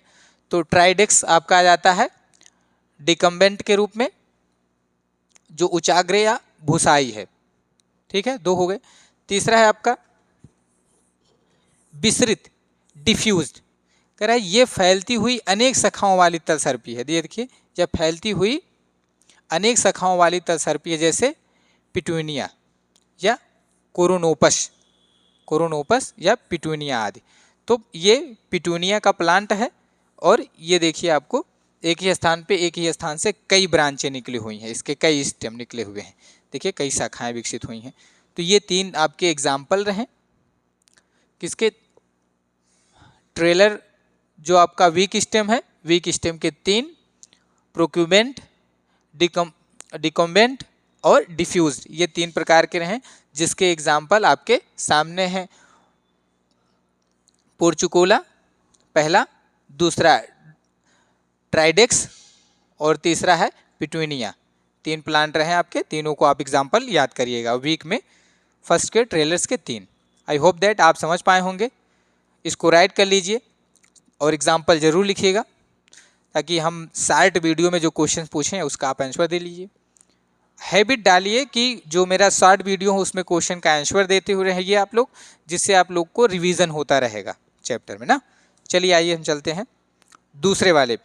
तो ट्राइडेक्स आपका आ जाता है डिकम्बेंट के रूप में, जो उचाग्र या भूसाई है। ठीक है, 2 हो गए। तीसरा है आपका विसरित डिफ्यूज्ड। कह रहा है ये फैलती हुई अनेक शाखाओं वाली तलसर्पी है। देखिए जब फैलती हुई अनेक शाखाओं वाली तलसर्पी है, जैसे पिटूनिया या कोरोनोपस, कोरोनोपस या पिटूनिया आदि। तो ये पिटूनिया का प्लांट है, और ये देखिए आपको एक ही स्थान पे, एक ही स्थान से कई ब्रांचें निकली हुई हैं, इसके कई स्टेम निकले हुए हैं, देखिए कई शाखाएं विकसित हुई हैं। तो ये 3 आपके एग्जाम्पल रहे किसके, ट्रेलर जो आपका वीक स्टेम है, वीक स्टेम के 3, प्रोक्यूमेंट, डिकम्बेंट और डिफ्यूज्ड, ये 3 प्रकार के रहे, जिसके एग्जाम्पल आपके सामने हैं। पोर्चुकोला पहला, दूसरा ट्राइडेक्स और तीसरा है पिटूनिया। 3 प्लांट रहे आपके, तीनों को आप एग्जाम्पल याद करिएगा। वीक में फर्स्ट के ट्रेलर्स के 3। आई होप दैट आप समझ पाए होंगे। इसको राइट कर लीजिए और एग्जाम्पल जरूर लिखिएगा, ताकि हम शार्ट वीडियो में जो क्वेश्चन पूछे हैं उसका आप आंसर दे लीजिए। हैबिट डालिए कि जो मेरा शॉर्ट वीडियो हो उसमें क्वेश्चन का आंसर देते हुए रहिए आप लोग, जिससे आप लोग को रिवीजन होता रहेगा चैप्टर में ना। चलिए आइए हम चलते हैं दूसरे वाले।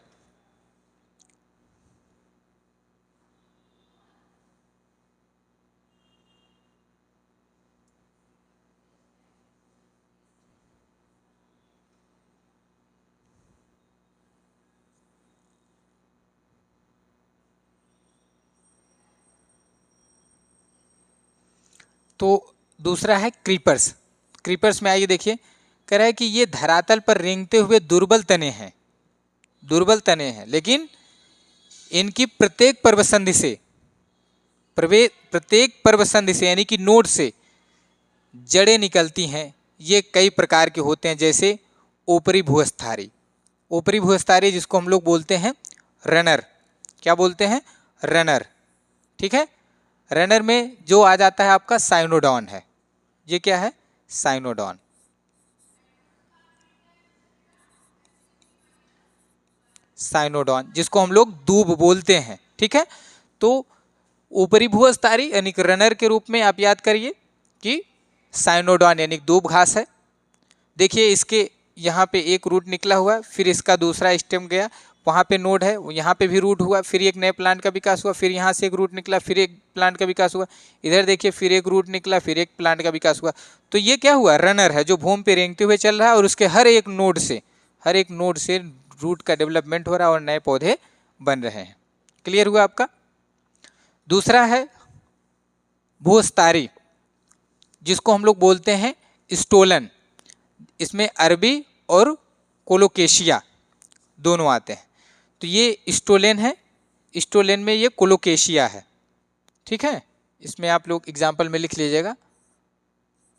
तो दूसरा है क्रीपर्स। क्रीपर्स में आइए देखिए, कह रहा है कि ये धरातल पर रेंगते हुए दुर्बल तने हैं, दुर्बल तने हैं, लेकिन इनकी प्रत्येक पर्वसंधि से, प्रत्येक पर्वसंधि से यानी कि नोड से जड़ें निकलती हैं। ये कई प्रकार के होते हैं, जैसे ऊपरी भूस्थारी, ऊपरी भूस्थारी जिसको हम लोग बोलते हैं रनर। क्या बोलते हैं, रनर। ठीक है, रनर में जो आ जाता है आपका साइनोडॉन है। ये क्या है, साइनोडॉन। साइनोडॉन, जिसको हम लोग दूब बोलते हैं। ठीक है, तो ऊपरी भूस्तरीय यानी कि रनर के रूप में आप याद करिए कि साइनोडॉन यानी दूब घास है। देखिए इसके यहाँ पे एक रूट निकला हुआ, फिर इसका दूसरा स्टेम गया, वहाँ पे नोड है, यहाँ पे भी रूट हुआ, फिर एक नए प्लांट का विकास हुआ, फिर यहाँ से एक रूट निकला, फिर एक प्लांट का विकास हुआ, इधर देखिए फिर एक रूट निकला, फिर एक प्लांट का विकास हुआ। तो ये क्या हुआ, रनर है जो भूमि पे रेंगते हुए चल रहा है और उसके हर एक नोड से रूट का डेवलपमेंट हो रहा है और नए पौधे बन रहे हैं। क्लियर हुआ आपका। दूसरा है भूस्तरीय, जिसको हम लोग बोलते हैं स्टोलन। इसमें अरबी और कोलोकेशिया दोनों आते हैं। तो ये स्टोलेन है, स्टोलेन में ये कोलोकेशिया है। ठीक है, इसमें आप लोग एग्जाम्पल में लिख लीजिएगा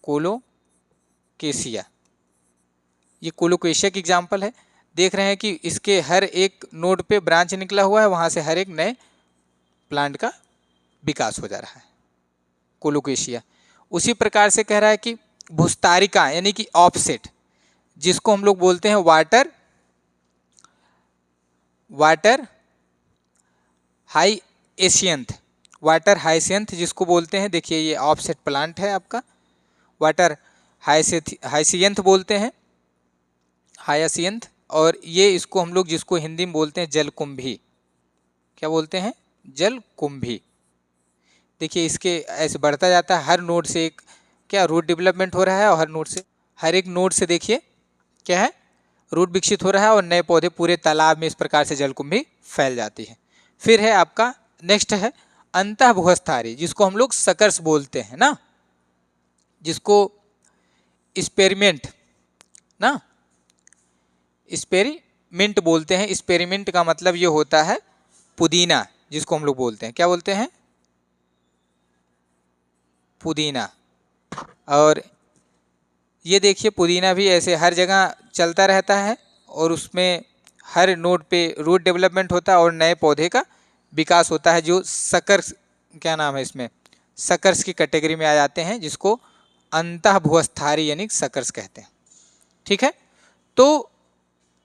कोलोकेशिया, ये कोलोकेशिया की एग्जाम्पल है। देख रहे हैं कि इसके हर एक नोड पे ब्रांच निकला हुआ है, वहाँ से हर एक नए प्लांट का विकास हो जा रहा है, कोलोकेशिया। उसी प्रकार से कह रहा है कि भूस्तारिका यानी कि ऑफसेट, जिसको हम लोग बोलते हैं वाटर हाइसियंथ जिसको बोलते हैं। देखिए ये ऑफसेट प्लांट है आपका, वाटर हाइसियंथ बोलते हैं, हायासियंथ। और ये इसको हम लोग जिसको हिंदी में बोलते हैं जलकुंभी, क्या बोलते हैं, जलकुंभी। देखिए इसके ऐसे बढ़ता जाता है, हर नोड से एक क्या रूट डेवलपमेंट हो रहा है और हर एक नोड से देखिए क्या है, रूट विकसित हो रहा है और नए पौधे पूरे तालाब में इस प्रकार से जलकुंभी फैल जाती है। फिर है आपका नेक्स्ट है अंतः भूस्थारी, जिसको हम लोग सकर्स बोलते हैं ना, जिसको एक्सपेरिमेंट बोलते हैं। एक्सपेरिमेंट का मतलब ये होता है पुदीना, जिसको हम लोग बोलते हैं, क्या बोलते हैं, पुदीना। और ये देखिए पुदीना भी ऐसे हर जगह चलता रहता है और उसमें हर नोड पे रूट डेवलपमेंट होता है और नए पौधे का विकास होता है, जो सकर्स, क्या नाम है इसमें, सकर्स की कैटेगरी में आ जाते हैं, जिसको अंतः भूस्थारी यानी सकर्स कहते हैं। ठीक है, तो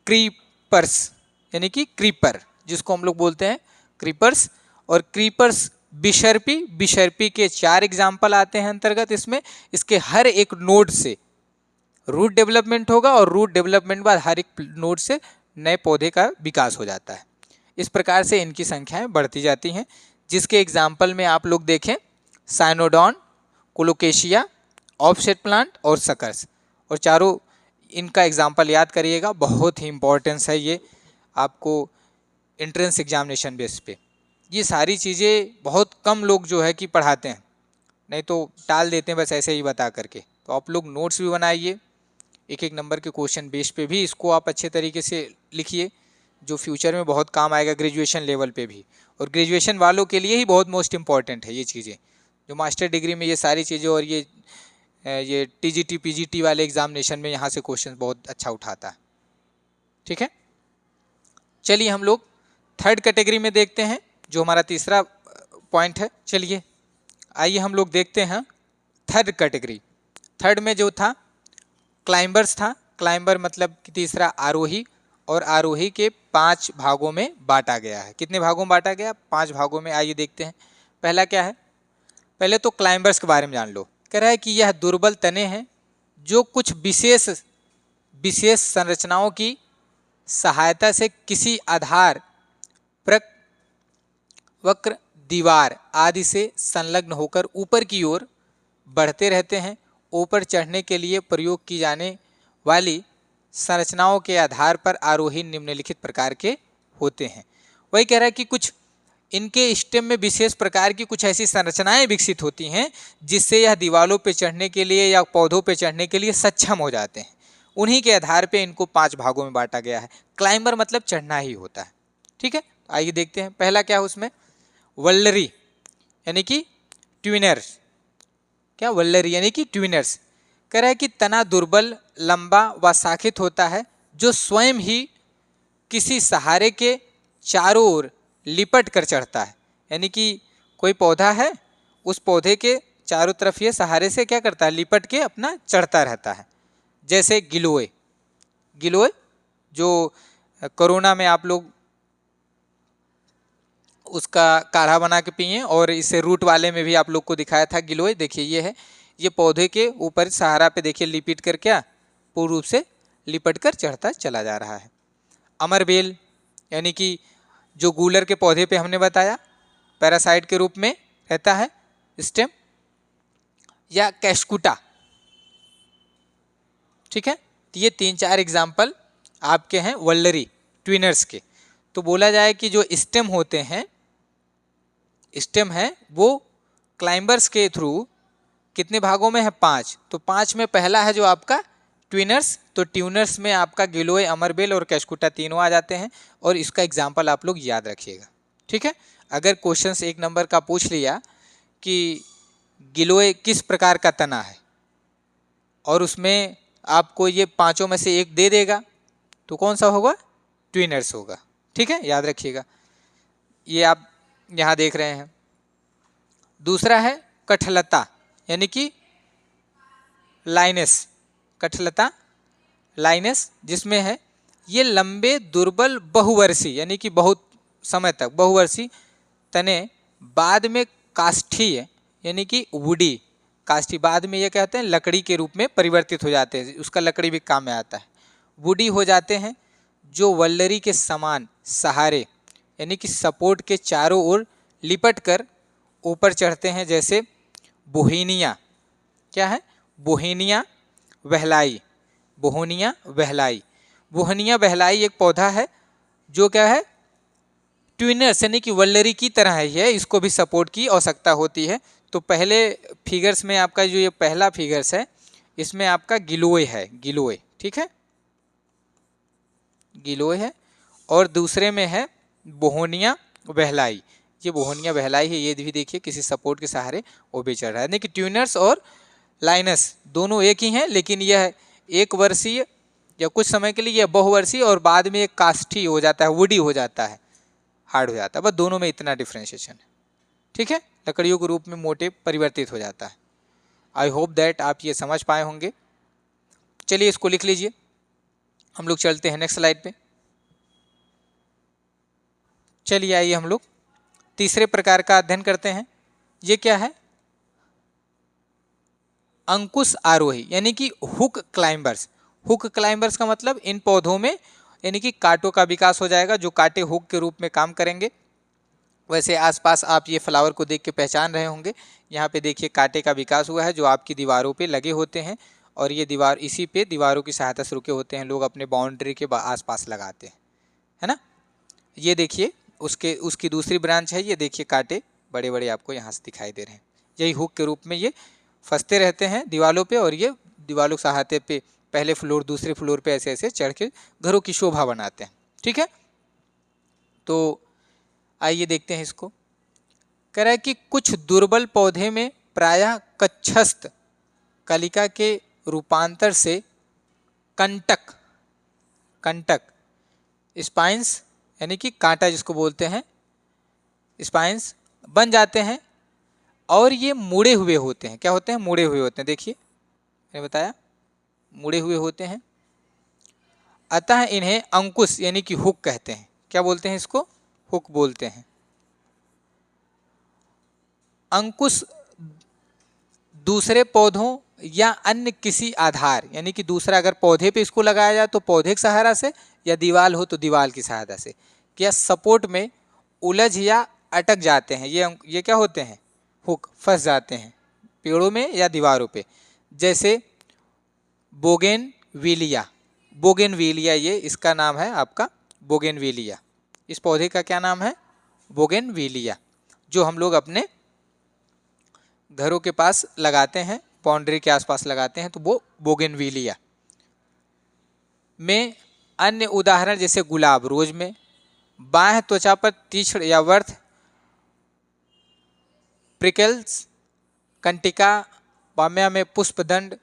क्रीपर्स यानी कि क्रीपर, जिसको हम लोग बोलते हैं क्रीपर्स, और क्रीपर्स बिशर्पी के 4 एग्जाम्पल आते हैं अंतर्गत इसमें। इसके हर एक नोड से रूट डेवलपमेंट होगा और रूट डेवलपमेंट बाद हर एक नोड से नए पौधे का विकास हो जाता है। इस प्रकार से इनकी संख्याएं बढ़ती जाती हैं, जिसके एग्जाम्पल में आप लोग देखें साइनोडॉन, कोलोकेशिया, ऑफसेट प्लांट और सकर्स, और चारों इनका एग्जाम्पल याद करिएगा, बहुत ही इंपॉर्टेंस है ये आपको एंट्रेंस एग्जामिनेशन बेस पे। ये सारी चीज़ें बहुत कम लोग जो है कि पढ़ाते हैं, नहीं तो टाल देते हैं बस ऐसे ही बता करके। तो आप लोग नोट्स भी बनाइए, एक एक नंबर के क्वेश्चन बेस पे भी इसको आप अच्छे तरीके से लिखिए, जो फ्यूचर में बहुत काम आएगा ग्रेजुएशन लेवल पे भी, और ग्रेजुएशन वालों के लिए ही बहुत मोस्ट इम्पॉर्टेंट है ये चीज़ें। जो मास्टर डिग्री में ये सारी चीज़ें और ये टीजीटी पीजीटी वाले एग्जामिनेशन में यहाँ से क्वेश्चन बहुत अच्छा उठाता है। ठीक है, चलिए हम लोग थर्ड कैटेगरी में देखते हैं, जो हमारा तीसरा पॉइंट है। चलिए आइए हम लोग देखते हैं थर्ड कैटेगरी। थर्ड में जो था क्लाइंबर्स था, क्लाइंबर मतलब कि तीसरा आरोही, और आरोही के 5 भागों में बांटा गया है। कितने भागों में बांटा गया, 5 भागों में। आइए देखते हैं पहला क्या है। पहले तो क्लाइंबर्स के बारे में जान लो। कह रहा है कि यह दुर्बल तने हैं जो कुछ विशेष संरचनाओं की सहायता से किसी आधार, वक्र, दीवार आदि से संलग्न होकर ऊपर की ओर बढ़ते रहते हैं। ऊपर चढ़ने के लिए प्रयोग की जाने वाली संरचनाओं के आधार पर आरोही निम्नलिखित प्रकार के होते हैं। वही कह रहा है कि कुछ इनके स्टेम में विशेष प्रकार की कुछ ऐसी संरचनाएं विकसित होती हैं जिससे यह दीवारों पर चढ़ने के लिए या पौधों पर चढ़ने के लिए सक्षम हो जाते हैं। उन्हीं के आधार पर इनको 5 भागों में बांटा गया है। क्लाइंबर मतलब चढ़ना ही होता है। ठीक है, आइए देखते हैं पहला क्या है उसमें। वल्लरी यानी कि ट्विनर्स। क्या, वल्लरी यानी कि ट्विनर्स। कह रहा है कि तना दुर्बल, लंबा व शाखित होता है, जो स्वयं ही किसी सहारे के चारों ओर लिपट कर चढ़ता है। यानी कि कोई पौधा है, उस पौधे के चारों तरफ ये सहारे से क्या करता है, लिपट के अपना चढ़ता रहता है। जैसे गिलोय जो कोरोना में आप लोग उसका काढ़ा बना के पिए। और इसे रूट वाले में भी आप लोग को दिखाया था गिलोय, देखिए ये है, ये पौधे के ऊपर सहारा पे देखिए लिपट कर क्या पूर्ण रूप से लिपट कर चढ़ता चला जा रहा है। अमरबेल यानी कि जो गूलर के पौधे पे हमने बताया पैरासाइट के रूप में रहता है स्टेम, या कैशकुटा, ठीक है। तो ये 3-4 एग्जाम्पल आपके हैं वल्लरी ट्विनर्स के। तो बोला जाए कि जो स्टेम होते हैं, स्टेम है वो क्लाइंबर्स के थ्रू कितने भागों में है 5। तो 5 में पहला है जो आपका ट्विनर्स। तो ट्विनर्स में आपका गिलोय, अमरबेल और कैशकुटा तीनों आ जाते हैं। और इसका एग्जाम्पल आप लोग याद रखिएगा, ठीक है। अगर क्वेश्चंस 1 नंबर का पूछ लिया कि गिलोय किस प्रकार का तना है और उसमें आपको ये 5 में से एक दे देगा, तो कौन सा होगा? ट्विनर्स होगा, ठीक है, याद रखिएगा। ये आप यहाँ देख रहे हैं। दूसरा है कठलता यानी कि लाइनस, कठलता लाइनस, जिसमें है ये लंबे दुर्बल बहुवर्षीय यानी कि बहुत समय तक बहुवर्षीय तने बाद में काष्ठीय यानी कि वुडी, काष्ठी बाद में ये कहते हैं लकड़ी के रूप में परिवर्तित हो जाते हैं, उसका लकड़ी भी काम में आता है, वुडी हो जाते हैं, जो वल्लरी के समान सहारे यानी कि सपोर्ट के चारों ओर लिपट कर ऊपर चढ़ते हैं, जैसे बोहिनिया, क्या है? बोहिनिया वहलाई, बोहनिया वहलाई। बोहनिया वहलाई एक पौधा है जो क्या है? ट्विनर्स यानी कि वल्लरी की तरह ही है, इसको भी सपोर्ट की आवश्यकता होती है। तो पहले फिगर्स में आपका जो ये पहला फिगर्स है इसमें आपका गिलोय है, गिलोय, ठीक है, गिलोय है। और दूसरे में है बोहनिया वहलाई, ये बोहनिया वहलाई है, ये भी देखिए किसी सपोर्ट के सहारे वो भी चढ़ रहा है। यानी कि ट्विनर्स और लाइनस दोनों एक ही हैं, लेकिन यह 1 वर्षीय या कुछ समय के लिए यह बहुवर्षीय और बाद में एक काष्ठी हो जाता है, वुडी हो जाता है, हार्ड हो जाता है। बस दोनों में इतना डिफ्रेंशिएशन है, ठीक है, लकड़ियों के रूप में मोटे परिवर्तित हो जाता है। आई होप दैट आप ये समझ पाए होंगे। चलिए इसको लिख लीजिए, हम लोग चलते हैं नेक्स्ट स्लाइड पे। चलिए आइए हम लोग तीसरे प्रकार का अध्ययन करते हैं। ये क्या है? अंकुश आरोही यानी कि हुक क्लाइंबर्स। हुक क्लाइंबर्स का मतलब इन पौधों में यानी कि कांटों का विकास हो जाएगा, जो कांटे हुक के रूप में काम करेंगे। वैसे आसपास आप ये फ्लावर को देख के पहचान रहे होंगे, यहाँ पे देखिए कांटे का विकास हुआ है जो आपकी दीवारों पे लगे होते हैं, और ये दीवार इसी पे दीवारों की सहायता से रुके होते हैं, लोग अपने बाउंड्री के आसपास लगाते हैं, है ना। ये देखिए उसकी दूसरी ब्रांच है, ये देखिए कांटे बड़े बड़े आपको यहाँ से दिखाई दे रहे हैं, यही हुक के रूप में ये फंसते रहते हैं दीवारों पे, और ये दीवारों की सहायता पे पहले फ्लोर दूसरे फ्लोर पे ऐसे ऐसे चढ़ के घरों की शोभा बनाते हैं, ठीक है। तो आइए देखते हैं इसको। कह रहा है कि कुछ दुर्बल पौधे में प्रायः कच्छस्थ कलिका के रूपांतर से कंटक, कंटक स्पाइंस यानी कि कांटा जिसको बोलते हैं स्पाइंस बन जाते हैं, और ये मुड़े हुए होते हैं। क्या होते हैं? मुड़े हुए होते हैं। देखिए मैंने बताया मुड़े हुए होते हैं, अतः इन्हें अंकुश यानी कि हुक कहते हैं। क्या बोलते हैं इसको? हुक बोलते हैं। अंकुश दूसरे पौधों या अन्य किसी आधार यानी कि दूसरा अगर पौधे पे इसको लगाया जाए तो पौधे के सहारा से, या दीवार हो तो दीवार की सहायता से, क्या सपोर्ट में उलझ या अटक जाते हैं। ये क्या होते हैं? हुक, फंस जाते हैं पेड़ों में या दीवारों पे। जैसे बोगेनविलिया, बोगेनविलिया ये इसका नाम है आपका बोगेनविलिया। इस पौधे का क्या नाम है? बोगेनविलिया, जो हम लोग अपने घरों के पास लगाते हैं, बाउंड्री के आसपास लगाते हैं, तो वो बोगेनविलिया। में अन्य उदाहरण जैसे गुलाब, रोज में बाह्य त्वचा पर तीक्ष्ण या वर्थ प्रिकल्स, कंटिका बाम्या में पुष्पदंड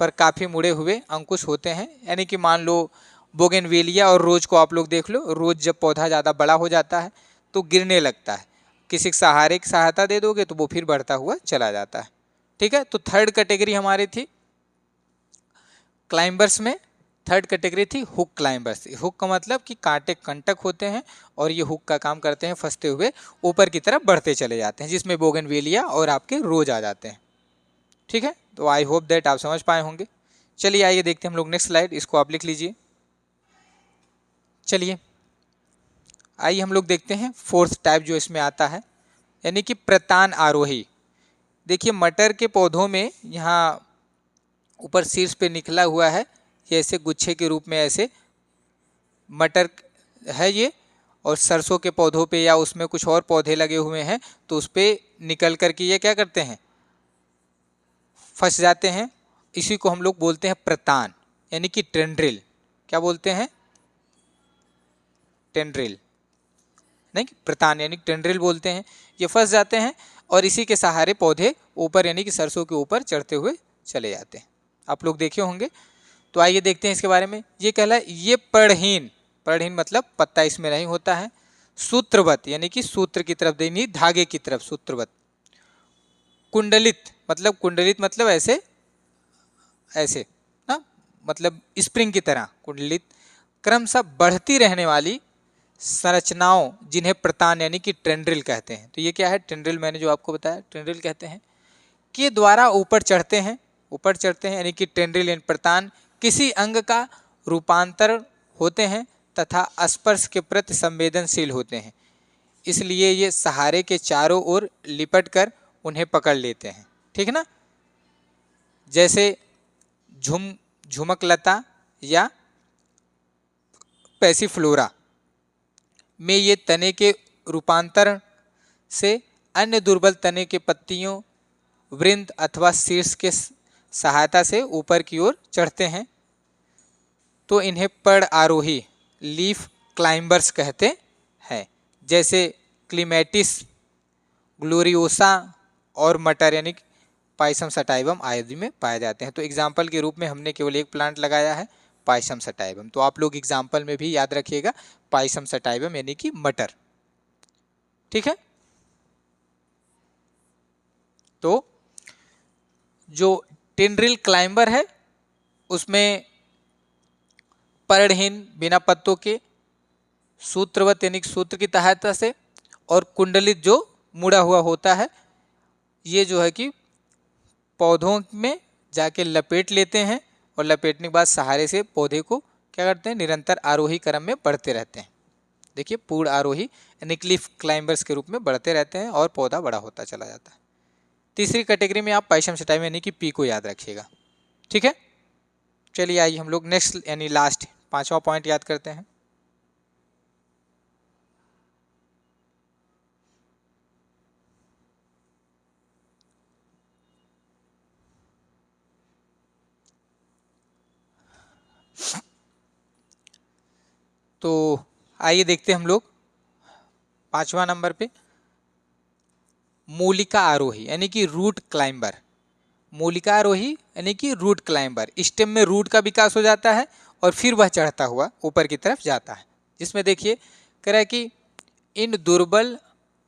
पर काफ़ी मुड़े हुए अंकुश होते हैं। यानी कि मान लो बोगेनविलिया और रोज को आप लोग देख लो, रोज जब पौधा ज़्यादा बड़ा हो जाता है तो गिरने लगता है, किसी सहारे की सहायता दे दोगे तो वो फिर बढ़ता हुआ चला जाता है, ठीक है। तो थर्ड कैटेगरी हमारी थी क्लाइंबर्स में थर्ड कैटेगरी थी हुक क्लाइंबर्स। हुक का मतलब कि कांटे कंटक होते हैं और ये हुक का काम करते हैं, फंसते हुए ऊपर की तरफ बढ़ते चले जाते हैं, जिसमें बोगनवेलिया और आपके रोज आ जाते हैं। ठीक है, तो आई होप दैट आप समझ पाए होंगे। चलिए आइए देखते हैं हम लोग नेक्स्ट स्लाइड, इसको आप लिख लीजिए। चलिए आइए हम लोग देखते हैं फोर्थ टाइप जो इसमें आता है, यानी कि प्रतान आरोही। देखिए मटर के पौधों में यहाँ ऊपर शीर्ष पे निकला हुआ है, ये ऐसे गुच्छे के रूप में ऐसे मटर है ये, और सरसों के पौधों पे या उसमें कुछ और पौधे लगे हुए हैं तो उस पर निकल कर के ये क्या करते हैं, फंस जाते हैं। इसी को हम लोग बोलते हैं प्रतान, यानी कि टेंड्रिल। क्या बोलते हैं, टेंड्रिल, नहीं प्रतान यानी टेंड्रिल बोलते हैं। ये फंस जाते हैं और इसी के सहारे पौधे ऊपर यानी कि सरसों के ऊपर चढ़ते हुए चले जाते हैं। आप लोग देखे होंगे। तो आइए देखते हैं इसके बारे में। ये कहला ये पर्णहीन, पर्णहीन मतलब पत्ता इसमें नहीं होता है। सूत्रवत यानी कि सूत्र की तरफ देनी, धागे की तरफ, सूत्रवत। कुंडलित मतलब ऐसे ऐसे ना, मतलब स्प्रिंग की तरह कुंडलित, क्रमशः बढ़ती रहने वाली संरचनाओं जिन्हें प्रतान यानी कि टेंड्रिल कहते हैं। तो ये क्या है, टेंड्रिल मैंने जो आपको बताया टेंड्रिल कहते हैं, के द्वारा ऊपर चढ़ते हैं, ऊपर चढ़ते हैं, यानी कि टेंड्रिल यानी प्रतान किसी अंग का रूपांतर होते हैं तथा स्पर्श के प्रति संवेदनशील होते हैं, इसलिए ये सहारे के चारों ओर लिपट कर उन्हें पकड़ लेते हैं। ठीक है ना, जैसे झुमकलता या पैसीफ्लोरा में ये तने के रूपांतरण से अन्य दुर्बल तने के पत्तियों, वृंद अथवा शीर्ष के सहायता से ऊपर की ओर चढ़ते हैं, तो इन्हें पड़ आरोही लीफ क्लाइंबर्स कहते हैं। जैसे क्लीमेटिस, ग्लोरियोसा और मटर यानी पाइसम सटाइवम आदि में पाए जाते हैं। तो एग्जाम्पल के रूप में हमने केवल एक प्लांट लगाया है, पाइसम सटाइवम। तो आप लोग एग्जाम्पल में भी याद रखिएगा पाइसम सटाइवम यानी कि मटर। ठीक है, तो जो टेंड्रिल क्लाइंबर है उसमें पर्णहीन बिना पत्तों के, सूत्रवत यानी सूत्र की सहायता से, और कुंडलित जो मुड़ा हुआ होता है, ये जो है कि पौधों में जाके लपेट लेते हैं और लपेटने के बाद सहारे से पौधे को क्या करते हैं, निरंतर आरोही क्रम में बढ़ते रहते हैं। देखिए पूर्ण आरोही यानी क्लिफ क्लाइंबर्स के रूप में बढ़ते रहते हैं और पौधा बड़ा होता चला जाता है। तीसरी कैटेगरी में आप पाइसम सटाइवम यानी कि पी को याद रखिएगा। ठीक है, चलिए आइए हम लोग नेक्स्ट यानी लास्ट पांचवा पॉइंट याद करते हैं। तो आइए देखते हैं हम लोग पांचवा नंबर पे मूलिका आरोही यानी कि रूट क्लाइंबर। मूलिका आरोही यानी कि रूट क्लाइंबर, स्टेम में रूट का विकास हो जाता है और फिर वह चढ़ता हुआ ऊपर की तरफ जाता है। जिसमें देखिए कह रहा है कि इन दुर्बल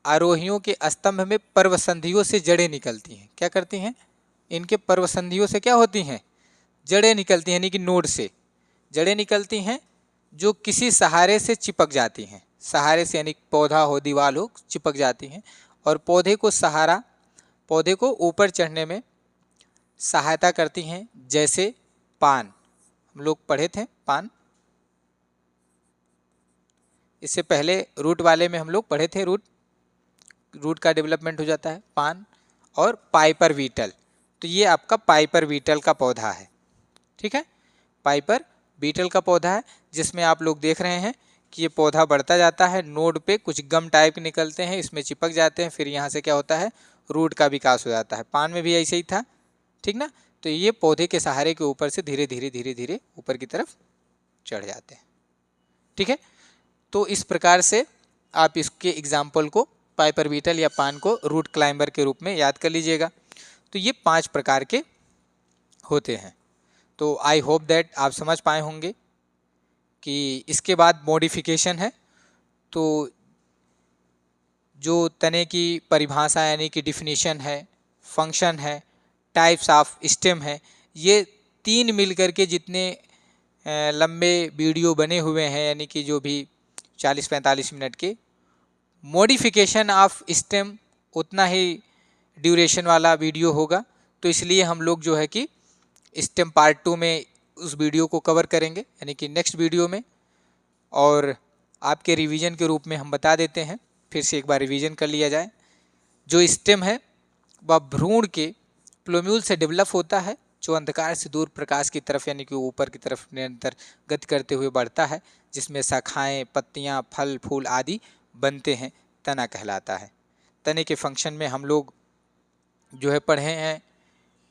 आरोहियों के स्तंभ में पर्वसंधियों से जड़ें निकलती हैं। क्या करती हैं, इनके पर्वसंधियों से क्या होती हैं, जड़ें निकलती हैं, यानी कि नोड से जड़ें निकलती हैं जो किसी सहारे से चिपक जाती हैं। सहारे से यानी पौधा हो, दीवार हो, चिपक जाती हैं और पौधे को ऊपर चढ़ने में सहायता करती हैं। जैसे पान, हम लोग पढ़े थे पान, इससे पहले रूट वाले में हम लोग पढ़े थे रूट का डेवलपमेंट हो जाता है, पान और पाइपर बीटल। तो ये आपका पाइपर बीटल का पौधा है। ठीक है, पाइपर बीटल का पौधा है जिसमें आप लोग देख रहे हैं कि ये पौधा बढ़ता जाता है, नोड पे कुछ गम टाइप निकलते हैं, इसमें चिपक जाते हैं, फिर यहाँ से क्या होता है, रूट का विकास हो जाता है। पान में भी ऐसे ही था। ठीक ना, तो ये पौधे के सहारे के ऊपर से धीरे धीरे ऊपर की तरफ चढ़ जाते हैं। ठीक है, तो इस प्रकार से आप इसके एग्जाम्पल को पाइपर बीटल या पान को रूट क्लाइंबर के रूप में याद कर लीजिएगा। तो ये 5 प्रकार के होते हैं। तो आई होप दैट आप समझ पाए होंगे कि इसके बाद मॉडिफिकेशन है। तो जो तने की परिभाषा यानी कि डिफिनीशन है, फंक्शन है, टाइप्स ऑफ स्टेम है, ये 3 मिलकर के जितने लंबे वीडियो बने हुए हैं, यानी कि जो भी 40-45 मिनट के, मॉडिफिकेशन ऑफ स्टेम उतना ही ड्यूरेशन वाला वीडियो होगा। तो इसलिए हम लोग जो है कि स्टेम पार्ट 2 में उस वीडियो को कवर करेंगे, यानी कि नेक्स्ट वीडियो में। और आपके रिवीजन के रूप में हम बता देते हैं, फिर से एक बार रिवीजन कर लिया जाए। जो स्टेम है वह भ्रूण के प्लोम्यूल से डेवलप होता है, जो अंधकार से दूर प्रकाश की तरफ यानी कि ऊपर की तरफ निरंतर गति करते हुए बढ़ता है, जिसमें शाखाएं, पत्तियां, फल फूल आदि बनते हैं, तना कहलाता है। तने के फंक्शन में हम लोग जो है पढ़े हैं,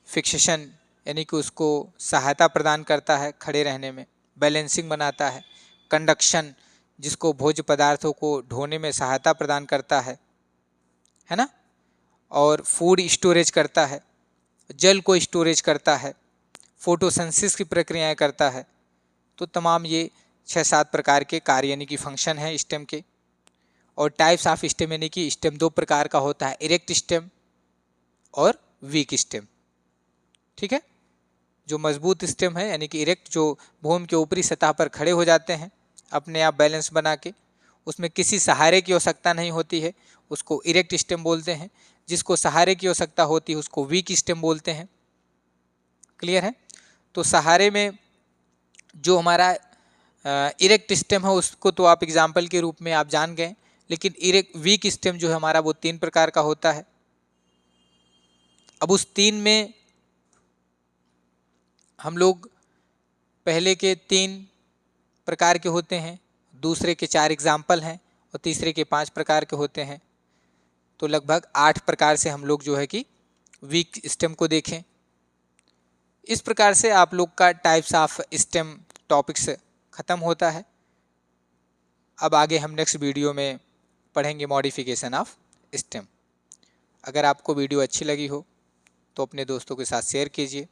फिक्सेशन यानी कि उसको सहायता प्रदान करता है खड़े रहने में, बैलेंसिंग बनाता है, कंडक्शन जिसको भोज्य पदार्थों को ढोने में सहायता प्रदान करता है ना, और फूड स्टोरेज करता है, जल को स्टोरेज करता है, फोटोसिंथेसिस की प्रक्रियाएं करता है। तो तमाम ये 6-7 प्रकार के कार्य यानी कि फंक्शन है स्टेम के। और टाइप्स ऑफ स्टेम यानी कि स्टेम 2 प्रकार का होता है, इरेक्ट स्टेम और वीक स्टेम। ठीक है, जो मजबूत स्टेम है यानी कि इरेक्ट, जो भूमि के ऊपरी सतह पर खड़े हो जाते हैं अपने आप बैलेंस बना के, उसमें किसी सहारे की आवश्यकता नहीं होती है, उसको इरेक्ट स्टेम बोलते हैं। जिसको सहारे की आवश्यकता होती है उसको वीक स्टेम बोलते हैं। क्लियर है? तो सहारे में जो हमारा इरेक्ट स्टेम है उसको तो आप एग्जाम्पल के रूप में आप जान गए, लेकिन इरेक्ट वीक स्टेम जो है हमारा वो 3 प्रकार का होता है। अब उस 3 में हम लोग पहले के 3 प्रकार के होते हैं, दूसरे के 4 एग्जाम्पल हैं और तीसरे के 5 प्रकार के होते हैं। तो लगभग 8 प्रकार से हम लोग जो है कि वीक स्टेम को देखें। इस प्रकार से आप लोग का टाइप्स ऑफ स्टेम टॉपिक्स ख़त्म होता है। अब आगे हम नेक्स्ट वीडियो में पढ़ेंगे मॉडिफिकेशन ऑफ स्टेम। अगर आपको वीडियो अच्छी लगी हो तो अपने दोस्तों के साथ शेयर कीजिए।